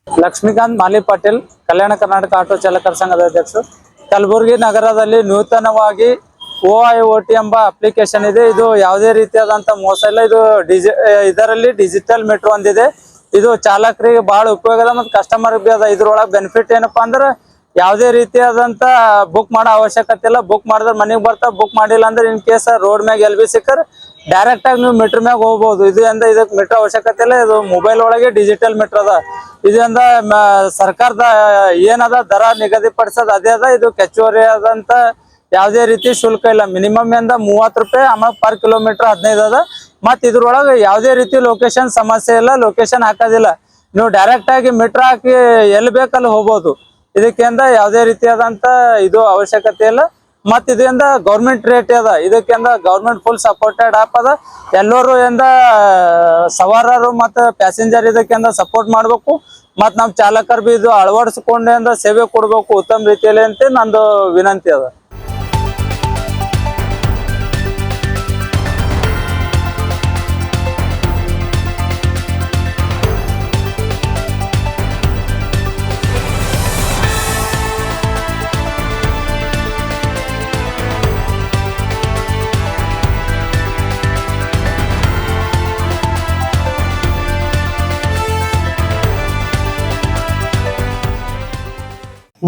ಲಕ್ಷ್ಮೀಕಾಂತ್ ಮಾಲಿಪಾಟೀಲ್, ಕಲ್ಯಾಣ ಕರ್ನಾಟಕ ಆಟೋ ಚಾಲಕರ ಸಂಘದ ಅಧ್ಯಕ್ಷರು. ಕಲಬುರಗಿ ನಗರದಲ್ಲಿ ನೂತನವಾಗಿ OIoT ಎಂಬ ಅಪ್ಲಿಕೇಶನ್ ಇದೆ. ಇದು ಯಾವುದೇ ರೀತಿಯಾದಂತ ಮೋಸ ಇಲ್ಲ. ಇದು ಇದರಲ್ಲಿ ಡಿಜಿಟಲ್ ಮೀಟರ್ ಹೊಂದಿದೆ. ಇದು ಚಾಲಕರಿಗೆ ಬಹಳ ಉಪಯೋಗ ಅದ ಮತ್ತು ಕಸ್ಟಮರ್ ಅದ. ಇದ್ರೊಳಗೆ ಬೆನಿಫಿಟ್ ಏನಪ್ಪಾ ಅಂದ್ರೆ ಯಾವುದೇ ರೀತಿಯಾದಂತ ಬುಕ್ ಮಾಡೋ ಅವಶ್ಯಕತೆ ಇಲ್ಲ. ಬುಕ್ ಮಾಡಿದ್ರೆ ಮನೆಗೆ ಬರ್ತಾ, ಬುಕ್ ಮಾಡಿಲ್ಲ ಅಂದ್ರೆ ಇನ್ ಕೇಸ್ ರೋಡ್ ಮ್ಯಾಗ ಎಲ್ ಬಿ ಸಿಕ್ಕರ್ ಡೈರೆಕ್ಟ್ ಆಗಿ ನೀವು ಮೀಟರ್ ಮ್ಯಾಗ ಹೋಗ್ಬೋದು. ಇದರಿಂದ ಇದಕ್ಕೆ ಮೀಟರ್ ಅವಶ್ಯಕತೆ ಇಲ್ಲ. ಇದು ಮೊಬೈಲ್ ಒಳಗೆ ಡಿಜಿಟಲ್ ಮೀಟರ್ ಅದ. ಇದರಿಂದ ಸರ್ಕಾರದ ಏನದ ದರ ನಿಗದಿಪಡಿಸೋದು ಅದೇ ಅದ. ಇದು ಹೆಚ್ಚುವರಿ ಆದಂತ ಯಾವುದೇ ರೀತಿ ಶುಲ್ಕ ಇಲ್ಲ. ಮಿನಿಮಮ್ ಇಂದ 30 ರೂಪಾಯಿ, ಆಮೇಲೆ ಪರ್ ಕಿಲೋಮೀಟರ್ 15 ಅದ. ಮತ್ ಇದ್ರೊಳಗೆ ಯಾವುದೇ ರೀತಿ ಲೊಕೇಶನ್ ಸಮಸ್ಯೆ ಇಲ್ಲ. ಲೊಕೇಶನ್ ಹಾಕೋದಿಲ್ಲ. ನೀವು ಡೈರೆಕ್ಟ್ ಆಗಿ ಮೀಟರ್ ಹಾಕಿ ಎಲ್ಲಿ ಬೇಕಲ್ಲಿ ಹೋಗ್ಬೋದು. ಇದಕ್ಕಿಂತ ಯಾವುದೇ ರೀತಿಯಾದಂತ ಇದು ಅವಶ್ಯಕತೆ ಇಲ್ಲ. ಮತ್ ಇದರಿಂದ ಗೌರ್ಮೆಂಟ್ ರೇಟ್ ಅದ. ಇದಕ್ಕಿಂತ ಗೌರ್ಮೆಂಟ್ ಫುಲ್ ಸಪೋರ್ಟೆಡ್ ಆಪ್ ಅದ. ಎಲ್ಲರೂ ಇಂದ ಸವಾರರು ಮತ್ತು ಪ್ಯಾಸೆಂಜರ್ ಇದಕ್ಕಿಂತ ಸಪೋರ್ಟ್ ಮಾಡ್ಬೇಕು. ಮತ್ ನಮ್ ಚಾಲಕರು ಬಿ ಇದು ಅಳವಡಿಸಿಕೊಂಡು ಸೇವೆ ಕೊಡ್ಬೇಕು ಉತ್ತಮ ರೀತಿಯಲ್ಲಿ ಅಂತ ನಂದು ವಿನಂತಿ ಅದ.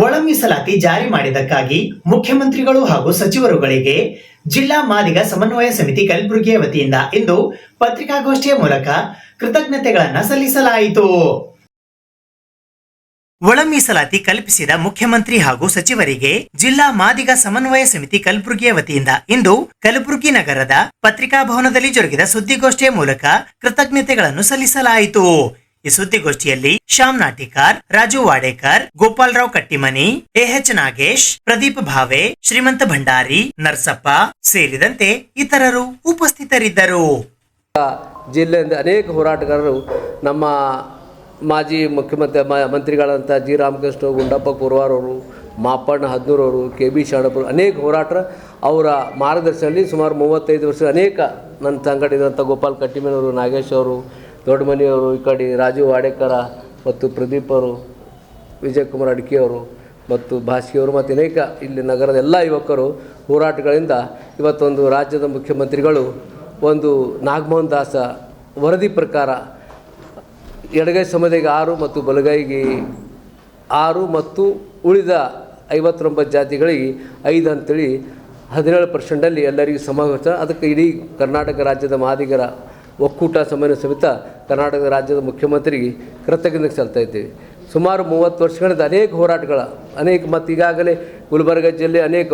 ಒಳ ಮೀಸಲಾತಿ ಜಾರಿ ಮಾಡಿದ್ದಕ್ಕಾಗಿ ಮುಖ್ಯಮಂತ್ರಿಗಳು ಹಾಗೂ ಸಚಿವರುಗಳಿಗೆ ಜಿಲ್ಲಾ ಮಾದಿಗ ಸಮನ್ವಯ ಸಮಿತಿ ಕಲಬುರಗಿಯ ವತಿಯಿಂದ ಇಂದು ಪತ್ರಿಕಾಗೋಷ್ಠಿಯ ಮೂಲಕ ಕೃತಜ್ಞತೆಗಳನ್ನ ಸಲ್ಲಿಸಲಾಯಿತು. ಒಳ ಮೀಸಲಾತಿ ಕಲ್ಪಿಸಿದ ಮುಖ್ಯಮಂತ್ರಿ ಹಾಗೂ ಸಚಿವರಿಗೆ ಜಿಲ್ಲಾ ಮಾದಿಗ ಸಮನ್ವಯ ಸಮಿತಿ ಕಲಬುರಗಿಯ ವತಿಯಿಂದ ಇಂದು ಕಲಬುರಗಿ ನಗರದ ಪತ್ರಿಕಾ ಭವನದಲ್ಲಿ ಜರುಗಿದ ಸುದ್ದಿಗೋಷ್ಠಿಯ ಮೂಲಕ ಕೃತಜ್ಞತೆಗಳನ್ನು ಸಲ್ಲಿಸಲಾಯಿತು. ಈ ಸುದ್ದಿಗೋಷ್ಠಿಯಲ್ಲಿ ಶ್ಯಾಮ್ ನಾಟಿಕಾರ್, ರಾಜು ವಾಡೇಕರ್, ಗೋಪಾಲರಾವ್ ಕಟ್ಟಿಮನಿ, AH ನಾಗೇಶ್, ಪ್ರದೀಪ್ ಭಾವೆ, ಶ್ರೀಮಂತ ಭಂಡಾರಿ, ನರಸಪ್ಪ ಸೇರಿದಂತೆ ಇತರರು ಉಪಸ್ಥಿತರಿದ್ದರು. ಜಿಲ್ಲೆಯಿಂದ ಅನೇಕ ಹೋರಾಟಗಾರರು, ನಮ್ಮ ಮಾಜಿ ಮಂತ್ರಿಗಳಂತ ಜಿ ರಾಮಕೃಷ್ಣ, ಗುಂಡಪ್ಪ ಕುರ್ವಾರ್ ಅವರು, ಮಾಪಣ್ಣ ಹದ್ನೂರವರು, KB ಶಾಣಪುರ, ಅನೇಕ ಹೋರಾಟರ ಅವರ ಮಾರ್ಗದರ್ಶನದಲ್ಲಿ ಸುಮಾರು 35 ವರ್ಷ ಅನೇಕ ನನ್ನ ಸಂಘಟಿದಂಥ ಗೋಪಾಲ್ ಕಟ್ಟಿಮನವರು, ನಾಗೇಶ್ ಅವರು, ದೊಡ್ಡಮನಿಯವರು, ಈ ಕಡೆ ರಾಜು ವಾಡೇಕರ ಮತ್ತು ಪ್ರದೀಪ್ ಅವರು, ವಿಜಯಕುಮಾರ್ ಅಡ್ಕಿಯವರು ಮತ್ತು ಭಾಸ್ಕಿಯವರು ಮತ್ತು ಅನೇಕ ಇಲ್ಲಿ ನಗರದ ಎಲ್ಲ ಯುವಕರು ಹೋರಾಟಗಳಿಂದ ಇವತ್ತೊಂದು ರಾಜ್ಯದ ಮುಖ್ಯಮಂತ್ರಿಗಳು ಒಂದು ನಾಗಮೋಹನ್ ದಾಸ ವರದಿ ಪ್ರಕಾರ ಎಡಗೈ ಸಮುದಾಯಕ್ಕೆ 6 ಮತ್ತು ಬಲಗೈಗೆ 6 ಮತ್ತು ಉಳಿದ 59 ಜಾತಿಗಳಿಗೆ 5 ಅಂತೇಳಿ 17% ಎಲ್ಲರಿಗೂ ಸಮಾವೇಶ. ಅದಕ್ಕೆ ಇಡೀ ಕರ್ನಾಟಕ ರಾಜ್ಯದ ಮಾದಿಗರ ಒಕ್ಕೂಟ ಸಮನ್ವಯ ಸಮಿತಿ ಕರ್ನಾಟಕ ರಾಜ್ಯದ ಮುಖ್ಯಮಂತ್ರಿಗೆ ಕೃತಜ್ಞತೆ ಸಲ್ತಾ ಇದ್ದೇವೆ. ಸುಮಾರು 30 ವರ್ಷಗಳಿಂದ ಅನೇಕ ಹೋರಾಟಗಳ ಮತ್ತು ಈಗಾಗಲೇ ಗುಲ್ಬರ್ಗ ಜಿಲ್ಲೆ ಅನೇಕ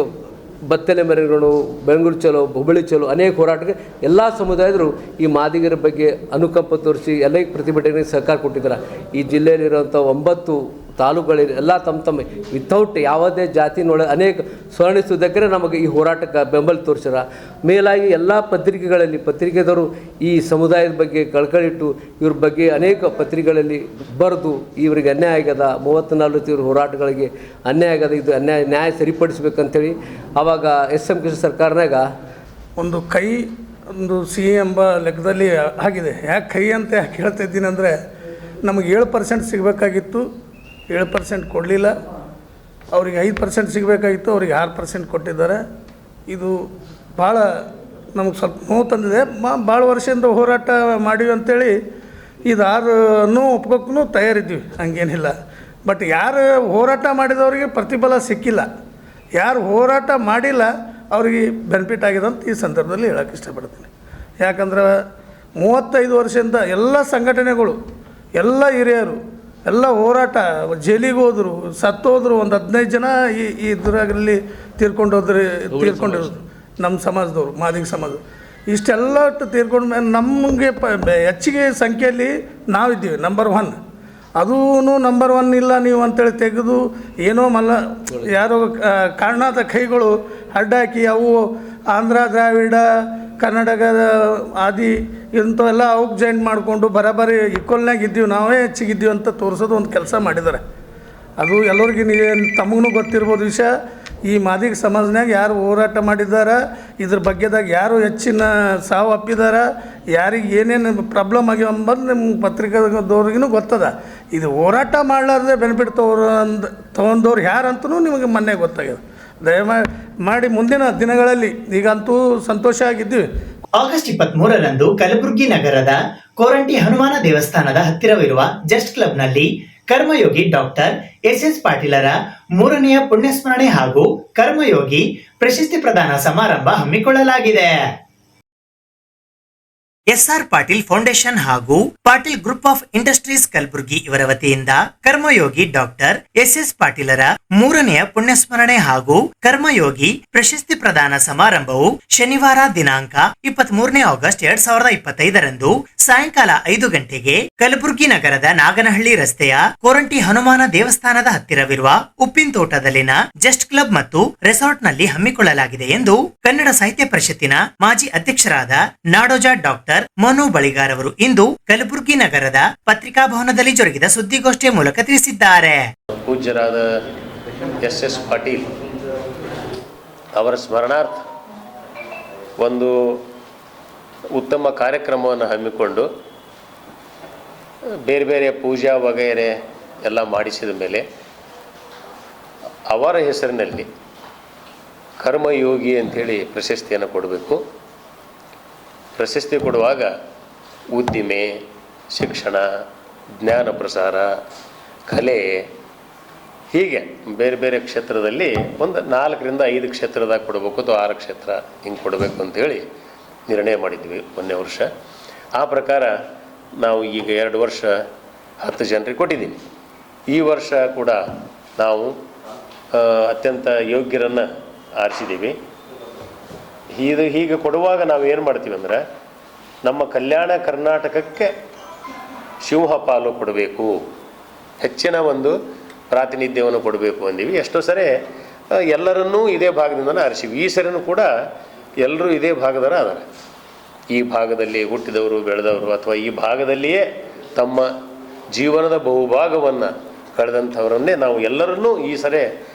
ಬತ್ತಲೆ ಮೆರವಣಿಗೆಗಳು, ಬೆಂಗಳೂರು ಚಲೋ, ಹುಬ್ಬಳ್ಳಿ ಚಲೋ, ಅನೇಕ ಹೋರಾಟಕ್ಕೆ ಎಲ್ಲ ಸಮುದಾಯದರು ಈ ಮಾದಿಗರ ಬಗ್ಗೆ ಅನುಕಂಪ ತೋರಿಸಿ ಎಲ್ಲ ಪ್ರತಿಭಟನೆಗೆ ಸಹಕಾರ ಕೊಟ್ಟಿದ್ದಾರೆ. ಈ ಜಿಲ್ಲೆಯಲ್ಲಿರುವಂಥ 9 ತಾಲೂಕುಗಳಲ್ಲಿ ಎಲ್ಲ ತಮ್ಮ ವಿತೌಟ್ ಯಾವುದೇ ಜಾತಿನೊಳ ಅನೇಕ ಸ್ವರ್ಣಿಸುವುದಕ್ಕೆ ನಮಗೆ ಈ ಹೋರಾಟಕ್ಕೆ ಬೆಂಬಲ ತೋರಿಸ್ಯಾರ. ಮೇಲಾಗಿ ಎಲ್ಲ ಪತ್ರಿಕೆದವರು ಈ ಸಮುದಾಯದ ಬಗ್ಗೆ ಕಳ್ಕಳಿಟ್ಟು ಇವ್ರ ಬಗ್ಗೆ ಅನೇಕ ಪತ್ರಿಕೆಗಳಲ್ಲಿ ಬರೆದು ಇವರಿಗೆ ಅನ್ಯಾಯ ಆಗ್ಯದ, 30-40 ಇವ್ರ ಹೋರಾಟಗಳಿಗೆ ಅನ್ಯಾಯ ಆಗ್ಯದ, ಇದು ನ್ಯಾಯ ಸರಿಪಡಿಸ್ಬೇಕಂತೇಳಿ ಆವಾಗ SM ಕೃಷ್ಣ ಸರ್ಕಾರನಾಗ ಒಂದು ಕೈ ಒಂದು ಸಿಹಿ ಎಂಬ ಲೆಕ್ಕದಲ್ಲಿ ಆಗಿದೆ. ಯಾಕೆ ಕೈ ಅಂತ ಯಾಕೆ ಹೇಳ್ತಾ ಇದ್ದೀನಿ ಅಂದರೆ, ನಮಗೆ 7% ಸಿಗಬೇಕಾಗಿತ್ತು, 7% ಕೊಡಲಿಲ್ಲ. ಅವರಿಗೆ 5% ಸಿಗಬೇಕಾಗಿತ್ತು, ಅವರಿಗೆ 6% ಕೊಟ್ಟಿದ್ದಾರೆ. ಇದು ಭಾಳ ನಮಗೆ ಸ್ವಲ್ಪ ನೋವು ತಂದಿದೆ. ಭಾಳ ವರ್ಷದಿಂದ ಹೋರಾಟ ಮಾಡಿವಿ ಅಂಥೇಳಿ ಇದು 6 ಒಪ್ಕೋಕ್ಕೂ ತಯಾರಿದ್ವಿ, ಹಂಗೇನಿಲ್ಲ. ಬಟ್ ಯಾರು ಹೋರಾಟ ಮಾಡಿದವರಿಗೆ ಪ್ರತಿಫಲ ಸಿಕ್ಕಿಲ್ಲ, ಯಾರು ಹೋರಾಟ ಮಾಡಿಲ್ಲ ಅವರಿಗೆ ಬೆನಿಫಿಟ್ ಆಗಿದೆ ಅಂತ ಈ ಸಂದರ್ಭದಲ್ಲಿ ಹೇಳೋಕ್ಕೆ ಇಷ್ಟಪಡ್ತೀನಿ. ಯಾಕಂದ್ರೆ 35 ವರ್ಷದಿಂದ ಎಲ್ಲ ಸಂಘಟನೆಗಳು, ಎಲ್ಲ ಹಿರಿಯರು, ಎಲ್ಲ ಹೋರಾಟ ಜೈಲಿಗೆ ಹೋದರು, ಸತ್ತೋದ್ರು. ಒಂದು 15 ಜನ ಇದರಲ್ಲಿ ತೀರ್ಕೊಂಡಿರೋದು ನಮ್ಮ ಸಮಾಜದವರು, ಮಾದಿಗ ಸಮಾಜ. ಇಷ್ಟೆಲ್ಲ ತೀರ್ಕೊಂಡ ಮೇಲೆ ನಮಗೆ ಹೆಚ್ಚಿಗೆ ಸಂಖ್ಯೆಯಲ್ಲಿ ನಾವಿದ್ದೀವಿ ನಂಬರ್ 1. ಅದೂ ನಂಬರ್ 1 ಇಲ್ಲ ನೀವು ಅಂತೇಳಿ ತೆಗೆದು ಏನೋ ಯಾರೋ ಕಾರಣದ ಕೈಗಳು ಅಡ್ಡಾಕಿ ಅವು ಆಂಧ್ರ, ದ್ರಾವಿಡ, ಕರ್ನಾಟಕದ ಆದಿ ಇಂಥವೆಲ್ಲ ಅವಕ್ಕೆ ಜಾಯಿಂಟ್ ಮಾಡಿಕೊಂಡು ಬರೋಬ್ಬರಿ ಈಕ್ವಲ್ನಾಗ ಇದ್ದೀವಿ, ನಾವೇ ಹೆಚ್ಚಿಗಿದ್ದೀವಿ ಅಂತ ತೋರಿಸೋದು ಒಂದು ಕೆಲಸ ಮಾಡಿದ್ದಾರೆ. ಅದು ಎಲ್ಲರಿಗೂ ತಮಗೂ ಗೊತ್ತಿರ್ಬೋದು ವಿಷಯ. ಈ ಮಾದಿಗ ಸಮಾಜನಾಗ ಯಾರು ಹೋರಾಟ ಮಾಡಿದ್ದಾರೆ, ಇದ್ರ ಬಗ್ಗೆದಾಗ ಯಾರು ಹೆಚ್ಚಿನ ಸಾವು ಅಪ್ಪಿದ್ದಾರೆ, ಯಾರಿಗೆ ಏನೇನು ಪ್ರಾಬ್ಲಮ್ ಆಗ್ಯಾವ ಅಂಬದು ನಿಮ್ಮ ಪತ್ರಿಕಾದವ್ರಿಗೂ ಗೊತ್ತದ. ಇದು ಹೋರಾಟ ಮಾಡಲಾರ್ದೆ ಬೆನಿಫಿಟ್ ತೊಗೊಂಡವ್ರು ಯಾರಂತೂ ನಿಮಗೆ ಮೊನ್ನೆ ಗೊತ್ತಾಗ್ಯದ. ದಯಮಾಡಿ ಮುಂದಿನ ದಿನಗಳಲ್ಲಿ ಈಗಂತೂ ಸಂತೋಷ ಆಗಿದ್ದೀವಿ. ಆಗಸ್ಟ್ 23ರಂದು ಕಲಬುರಗಿ ನಗರದ ಕೋರಂಟಿ ಹನುಮಾನ ದೇವಸ್ಥಾನದ ಹತ್ತಿರವಿರುವ ಜಸ್ಟ್ ಕ್ಲಬ್ನಲ್ಲಿ ಕರ್ಮಯೋಗಿ ಡಾಕ್ಟರ್ SS ಪಾಟೀಲರ 3ನೇ ಪುಣ್ಯಸ್ಮರಣೆ ಹಾಗೂ ಕರ್ಮಯೋಗಿ ಪ್ರಶಸ್ತಿ ಪ್ರದಾನ ಸಮಾರಂಭ ಹಮ್ಮಿಕೊಳ್ಳಲಾಗಿದೆ. SR ಪಾಟೀಲ್ ಫೌಂಡೇಶನ್ ಹಾಗೂ Patil group of industries Kalaburagi ಇವರ ವತಿಯಿಂದ ಕರ್ಮಯೋಗಿ ಡಾಕ್ಟರ್ SS ಪಾಟೀಲರ 3ನೇ ಪುಣ್ಯಸ್ಮರಣೆ ಹಾಗೂ ಕರ್ಮಯೋಗಿ ಪ್ರಶಸ್ತಿ ಪ್ರದಾನ ಸಮಾರಂಭವು ಶನಿವಾರ ದಿನಾಂಕ 23 ಆಗಸ್ಟ್ 2025ರಂದು ಸಾಯಂಕಾಲ 5 ಗಂಟೆಗೆ ಕಲಬುರಗಿ ನಗರದ ನಾಗನಹಳ್ಳಿ ರಸ್ತೆಯ ಕೋರಂಟಿ ಹನುಮಾನ ದೇವಸ್ಥಾನದ ಹತ್ತಿರವಿರುವ ಉಪ್ಪಿನ ತೋಟದಲ್ಲಿನ ಜಸ್ಟ್ ಕ್ಲಬ್ ಮತ್ತು ರೆಸಾರ್ಟ್ ನಲ್ಲಿ ಹಮ್ಮಿಕೊಳ್ಳಲಾಗಿದೆ ಎಂದು ಕನ್ನಡ ಸಾಹಿತ್ಯ ಪರಿಷತ್ತಿನ ಮಾಜಿ ಅಧ್ಯಕ್ಷರಾದ ನಾಡೋಜ ಡಾಕ್ಟರ್ ಮನು ಬಳಿಗಾರ್ ಅವರು ಇಂದು ಕಲಬುರಗಿ ನಗರದ ಪತ್ರಿಕಾ ಭವನದಲ್ಲಿ ಜರುಗಿದ ಸುದ್ದಿಗೋಷ್ಠಿಯ ಮೂಲಕ ತಿಳಿಸಿದ್ದಾರೆ. ಪೂಜ್ಯರಾದ SS ಪಾಟೀಲ್ ಅವರ ಸ್ಮರಣಾರ್ಥ ಒಂದು ಉತ್ತಮ ಕಾರ್ಯಕ್ರಮವನ್ನು ಹಮ್ಮಿಕೊಂಡು ಬೇರೆ ಬೇರೆ ಪೂಜಾ ವಗೈರೆ ಎಲ್ಲ ಮಾಡಿಸಿದ ಮೇಲೆ ಅವರ ಹೆಸರಿನಲ್ಲಿ ಕರ್ಮಯೋಗಿ ಅಂಥೇಳಿ ಪ್ರಶಸ್ತಿಯನ್ನು ಕೊಡಬೇಕು. ಪ್ರಶಸ್ತಿ ಕೊಡುವಾಗ ಉದ್ದಿಮೆ, ಶಿಕ್ಷಣ, ಜ್ಞಾನ ಪ್ರಸಾರ, ಕಲೆ ಹೀಗೆ ಬೇರೆ ಬೇರೆ ಕ್ಷೇತ್ರದಲ್ಲಿ ಒಂದು 4ರಿಂದ 5 ಕ್ಷೇತ್ರದಾಗ ಕೊಡಬೇಕು ಅಥವಾ 6 ಕ್ಷೇತ್ರ ಹಿಂಗೆ ಕೊಡಬೇಕು ಅಂಥೇಳಿ ನಿರ್ಣಯ ಮಾಡಿದ್ವಿ ಮೊನ್ನೆ ವರ್ಷ. ಆ ಪ್ರಕಾರ ನಾವು ಈಗ 2 ವರ್ಷ 10 ಜನರಿಗೆ ಕೊಟ್ಟಿದ್ದೀವಿ. ಈ ವರ್ಷ ಕೂಡ ನಾವು ಅತ್ಯಂತ ಯೋಗ್ಯರನ್ನು ಆರಿಸಿದ್ದೀವಿ. ಹೀಗೆ ಕೊಡುವಾಗ ನಾವು ಏನು ಮಾಡ್ತೀವಿ ಅಂದರೆ, ನಮ್ಮ ಕಲ್ಯಾಣ ಕರ್ನಾಟಕಕ್ಕೆ ಸಿಂಹ ಪಾಲು ಕೊಡಬೇಕು, ಹೆಚ್ಚಿನ ಒಂದು ಪ್ರಾತಿನಿಧ್ಯವನ್ನು ಕೊಡಬೇಕು ಅಂದೀವಿ. ಎಷ್ಟೋ ಸರಿ ಎಲ್ಲರನ್ನೂ ಇದೇ ಭಾಗದಿಂದನೇ ಆರಿಸಿವಿ. ಈ ಸರಿನೂ ಕೂಡ ಎಲ್ಲರೂ ಇದೇ ಭಾಗದರ ಅದಾರೆ. ಈ ಭಾಗದಲ್ಲಿ ಹುಟ್ಟಿದವರು, ಬೆಳೆದವರು ಅಥವಾ ಈ ಭಾಗದಲ್ಲಿಯೇ ತಮ್ಮ ಜೀವನದ ಬಹುಭಾಗವನ್ನು ಕಳೆದಂಥವರನ್ನೇ ನಾವು ಎಲ್ಲರನ್ನೂ ಈ ಸರಿ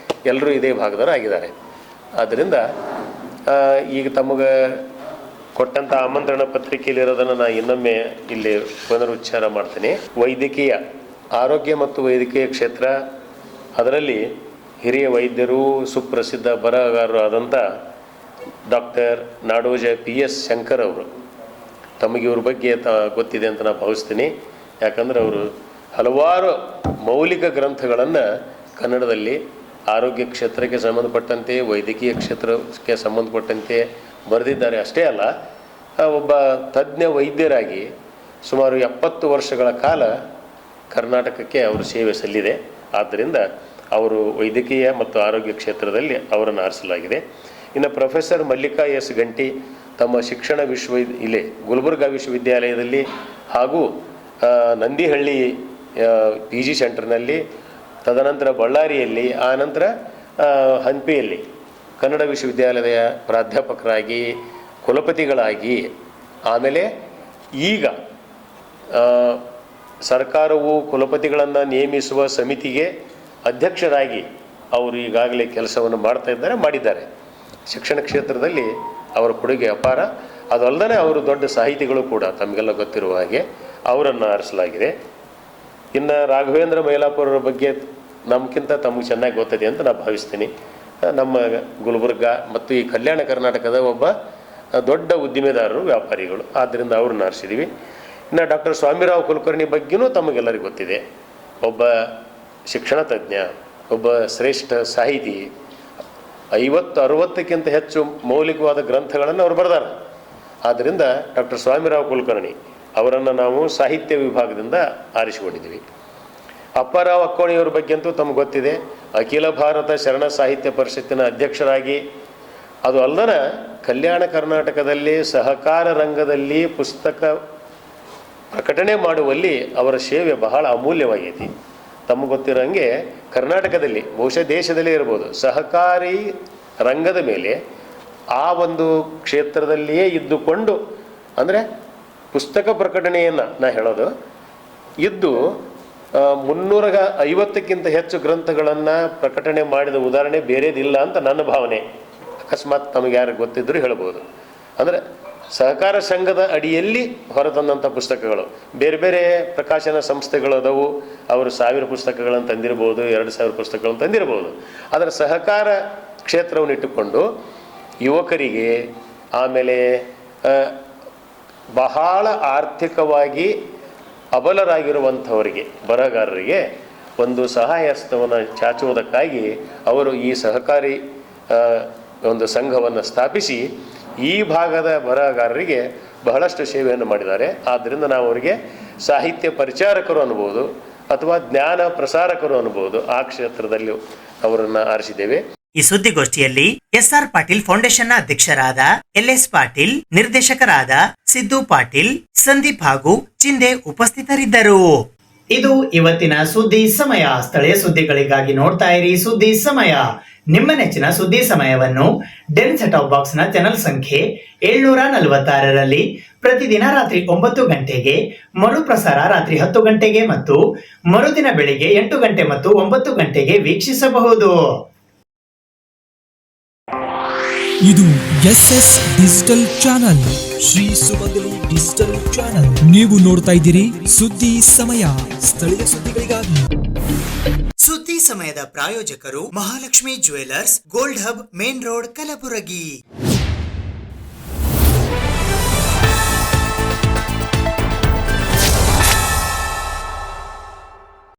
ಎಲ್ಲರೂ ಇದೇ ಭಾಗದರ ಆಗಿದ್ದಾರೆ. ಆದ್ದರಿಂದ ಈಗ ತಮಗೆ ಕೊಟ್ಟಂಥ ಆಮಂತ್ರಣ ಪತ್ರಿಕೆಯಲ್ಲಿರೋದನ್ನು ನಾನು ಇನ್ನೊಮ್ಮೆ ಇಲ್ಲಿ ಪುನರುಚ್ಚಾರ ಮಾಡ್ತೀನಿ. ವೈದ್ಯಕೀಯ, ಆರೋಗ್ಯ ಮತ್ತು ವೈದ್ಯಕೀಯ ಕ್ಷೇತ್ರ, ಅದರಲ್ಲಿ ಹಿರಿಯ ವೈದ್ಯರು, ಸುಪ್ರಸಿದ್ಧ ಬರಹಗಾರರು ಆದಂಥ ಡಾಕ್ಟರ್ ನಾಡೋಜ PS ಶಂಕರ್ ಅವರು, ತಮಗೆ ಇವ್ರ ಬಗ್ಗೆ ಗೊತ್ತಿದೆ ಅಂತ ನಾನು ಭಾವಿಸ್ತೀನಿ. ಯಾಕಂದರೆ ಅವರು ಹಲವಾರು ಮೌಲಿಕ ಗ್ರಂಥಗಳನ್ನು ಕನ್ನಡದಲ್ಲಿ ಆರೋಗ್ಯ ಕ್ಷೇತ್ರಕ್ಕೆ ಸಂಬಂಧಪಟ್ಟಂತೆ, ವೈದ್ಯಕೀಯ ಕ್ಷೇತ್ರಕ್ಕೆ ಸಂಬಂಧಪಟ್ಟಂತೆ ಬರೆದಿದ್ದಾರೆ. ಅಷ್ಟೇ ಅಲ್ಲ, ಒಬ್ಬ ತಜ್ಞ ವೈದ್ಯರಾಗಿ ಸುಮಾರು 70 ವರ್ಷಗಳ ಕಾಲ ಕರ್ನಾಟಕಕ್ಕೆ ಅವರು ಸೇವೆ ಸಲ್ಲಿದೆ. ಆದ್ದರಿಂದ ಅವರು ವೈದ್ಯಕೀಯ ಮತ್ತು ಆರೋಗ್ಯ ಕ್ಷೇತ್ರದಲ್ಲಿ ಅವರನ್ನು ಆರಿಸಲಾಗಿದೆ. ಇನ್ನು ಪ್ರೊಫೆಸರ್ ಮಲ್ಲಿಕಾ S ಗಂಟಿ ತಮ್ಮ ಶಿಕ್ಷಣ ಇಲ್ಲಿ ಗುಲ್ಬರ್ಗಾ ವಿಶ್ವವಿದ್ಯಾಲಯದಲ್ಲಿ ಹಾಗೂ ನಂದಿಹಳ್ಳಿ PG ಸೆಂಟರ್ನಲ್ಲಿ ತದನಂತರ ಬಳ್ಳಾರಿಯಲ್ಲಿ, ಆನಂತರ ಹಂಪಿಯಲ್ಲಿ ಕನ್ನಡ ವಿಶ್ವವಿದ್ಯಾಲಯದ ಪ್ರಾಧ್ಯಾಪಕರಾಗಿ, ಕುಲಪತಿಗಳಾಗಿ, ಆಮೇಲೆ ಈಗ ಸರ್ಕಾರವು ಕುಲಪತಿಗಳನ್ನು ನೇಮಿಸುವ ಸಮಿತಿಗೆ ಅಧ್ಯಕ್ಷರಾಗಿ ಅವರು ಈಗಾಗಲೇ ಕೆಲಸವನ್ನು ಮಾಡಿದ್ದಾರೆ. ಶಿಕ್ಷಣ ಕ್ಷೇತ್ರದಲ್ಲಿ ಅವರ ಕೊಡುಗೆ ಅಪಾರ. ಅದಲ್ಲದೆ ಅವರು ದೊಡ್ಡ ಸಾಹಿತಿಗಳು ಕೂಡ, ತಮಗೆಲ್ಲ ಗೊತ್ತಿರುವ ಹಾಗೆ ಅವರನ್ನು ಆರಿಸಲಾಗಿದೆ. ಇನ್ನು ರಾಘವೇಂದ್ರ ಮೈಲಾಪುರರ ಬಗ್ಗೆ ನಮಗಿಂತ ತಮಗೆ ಚೆನ್ನಾಗಿ ಗೊತ್ತಿದೆ ಅಂತ ನಾನು ಭಾವಿಸ್ತೀನಿ. ನಮ್ಮ ಗುಲ್ಬರ್ಗ ಮತ್ತು ಈ ಕಲ್ಯಾಣ ಕರ್ನಾಟಕದ ಒಬ್ಬ ದೊಡ್ಡ ಉದ್ದಿಮೆದಾರರು, ವ್ಯಾಪಾರಿಗಳು. ಆದ್ದರಿಂದ ಅವ್ರನ್ನ ಆರಿಸಿದ್ದೀವಿ. ಇನ್ನು ಡಾಕ್ಟರ್ ಸ್ವಾಮಿರಾವ್ ಕುಲಕರ್ಣಿ ಬಗ್ಗೆಯೂ ತಮಗೆಲ್ಲರಿಗೂ ಗೊತ್ತಿದೆ. ಒಬ್ಬ ಶಿಕ್ಷಣ ತಜ್ಞ, ಒಬ್ಬ ಶ್ರೇಷ್ಠ ಸಾಹಿತಿ. 50-60ಕ್ಕಿಂತ ಹೆಚ್ಚು ಮೌಲಿಕವಾದ ಗ್ರಂಥಗಳನ್ನು ಅವರು ಬರೆದಾರೆ. ಆದ್ದರಿಂದ ಡಾಕ್ಟರ್ ಸ್ವಾಮಿರಾವ್ ಕುಲಕರ್ಣಿ ಅವರನ್ನು ನಾವು ಸಾಹಿತ್ಯ ವಿಭಾಗದಿಂದ ಆರಿಸಿಕೊಂಡಿದ್ದೀವಿ. ಅಪ್ಪಾರಾವ್ ಅಕ್ಕೋಣಿಯವರ ಬಗ್ಗೆ ಅಂತೂ ತಮಗೆ ಗೊತ್ತಿದೆ. ಅಖಿಲ ಭಾರತ ಶರಣ ಸಾಹಿತ್ಯ ಪರಿಷತ್ತಿನ ಅಧ್ಯಕ್ಷರಾಗಿ, ಅದು ಅಲ್ಲದೆ ಕಲ್ಯಾಣ ಕರ್ನಾಟಕದಲ್ಲಿ ಸಹಕಾರ ರಂಗದಲ್ಲಿ ಪುಸ್ತಕ ಪ್ರಕಟಣೆ ಮಾಡುವಲ್ಲಿ ಅವರ ಸೇವೆ ಬಹಳ ಅಮೂಲ್ಯವಾಗೈತಿ. ತಮಗೆ ಗೊತ್ತಿರೋಂಗೆ ಕರ್ನಾಟಕದಲ್ಲಿ, ಬಹುಶಃ ದೇಶದಲ್ಲೇ ಇರ್ಬೋದು, ಸಹಕಾರಿ ರಂಗದ ಮೇಲೆ ಆ ಒಂದು ಕ್ಷೇತ್ರದಲ್ಲಿಯೇ ಇದ್ದುಕೊಂಡು, ಅಂದರೆ ಪುಸ್ತಕ ಪ್ರಕಟಣೆಯನ್ನು ನಾ ಹೇಳೋದು ಇದ್ದು 350ಕ್ಕಿಂತ ಹೆಚ್ಚು ಗ್ರಂಥಗಳನ್ನು ಪ್ರಕಟಣೆ ಮಾಡಿದ ಉದಾಹರಣೆ ಬೇರೆದಿಲ್ಲ ಅಂತ ನನ್ನ ಭಾವನೆ. ಅಕಸ್ಮಾತ್ ತಮಗೆ ಯಾರು ಗೊತ್ತಿದ್ದರೂ ಹೇಳ್ಬೋದು. ಅಂದರೆ ಸಹಕಾರ ಸಂಘದ ಅಡಿಯಲ್ಲಿ ಹೊರತಂದಂಥ ಪುಸ್ತಕಗಳು, ಬೇರೆ ಬೇರೆ ಪ್ರಕಾಶನ ಸಂಸ್ಥೆಗಳು ಅದಾವು. ಅವರು 1000 ಪುಸ್ತಕಗಳನ್ನು ತಂದಿರ್ಬೋದು, 2000 ಪುಸ್ತಕಗಳನ್ನು ತಂದಿರ್ಬೋದು. ಆದರೆ ಸಹಕಾರ ಕ್ಷೇತ್ರವನ್ನು ಇಟ್ಟುಕೊಂಡು ಯುವಕರಿಗೆ, ಆಮೇಲೆ ಬಹಳ ಆರ್ಥಿಕವಾಗಿ ಅಬಲರಾಗಿರುವಂಥವರಿಗೆ, ಬರಹಗಾರರಿಗೆ ಒಂದು ಸಹಾಯ ಹಸ್ತವನ್ನು ಚಾಚುವುದಕ್ಕಾಗಿ ಅವರು ಈ ಸಹಕಾರಿ ಒಂದು ಸಂಘವನ್ನು ಸ್ಥಾಪಿಸಿ ಈ ಭಾಗದ ಬರಹಗಾರರಿಗೆ ಬಹಳಷ್ಟು ಸೇವೆಯನ್ನು ಮಾಡಿದ್ದಾರೆ. ಆದ್ದರಿಂದ ನಾವು ಅವರಿಗೆ ಸಾಹಿತ್ಯ ಪರಿಚಾರಕರು ಅನ್ಬೋದು ಅಥವಾ ಜ್ಞಾನ ಪ್ರಸಾರಕರು ಅನ್ಬೋದು. ಆ ಕ್ಷೇತ್ರದಲ್ಲಿ ಅವರನ್ನು ಆರಿಸಿದ್ದೇವೆ. ಈ ಸುದ್ದಿಗೋಷ್ಠಿಯಲ್ಲಿ SR ಪಾಟೀಲ್ ಫೌಂಡೇಶನ್ನ ಅಧ್ಯಕ್ಷರಾದ LS ಪಾಟೀಲ್, ನಿರ್ದೇಶಕರಾದ ಸಿದ್ದು ಪಾಟೀಲ್, ಸಂದೀಪ್ ಹಾಗೂ ಚಿಂದೆ ಉಪಸ್ಥಿತರಿದ್ದರು. ಇದು ಇವತ್ತಿನ ಸುದ್ದಿ ಸಮಯ. ಸ್ಥಳೀಯ ಸುದ್ದಿಗಳಿಗಾಗಿ ನೋಡ್ತಾ ಇರಿ ಸುದ್ದಿ ಸಮಯ. ನಿಮ್ಮ ನೆಚ್ಚಿನ ಸುದ್ದಿ ಸಮಯವನ್ನು ಡೆನ್ ಸೆಟ್ ಆಫ್ ಬಾಕ್ಸ್ ನ ಚಾನೆಲ್ ಸಂಖ್ಯೆ 746ರಲ್ಲಿ ಪ್ರತಿದಿನ ರಾತ್ರಿ 9 ಗಂಟೆಗೆ, ಮರುಪ್ರಸಾರ ರಾತ್ರಿ 10 ಗಂಟೆಗೆ ಮತ್ತು ಮರುದಿನ ಬೆಳಿಗ್ಗೆ 8 ಗಂಟೆ ಮತ್ತು 9 ಗಂಟೆಗೆ ವೀಕ್ಷಿಸಬಹುದು. ಇದು SS ಡಿಜಿಟಲ್ ಚಾನಲ್, ಶ್ರೀ ಸುಮಂಗಲಿ ಡಿಜಿಟಲ್ ಚಾನಲ್. ನೀವು ನೋಡ್ತಾ ಇದ್ದೀರಿ ಸುದ್ದಿ ಸಮಯ, ಸ್ಥಳೀಯ ಸುದ್ದಿಗಳಿಗಾಗಿ. ಸುದ್ದಿ ಸಮಯದ ಪ್ರಾಯೋಜಕರು Mahalakshmi jewellers, gold hub, main road, Kalaburagi.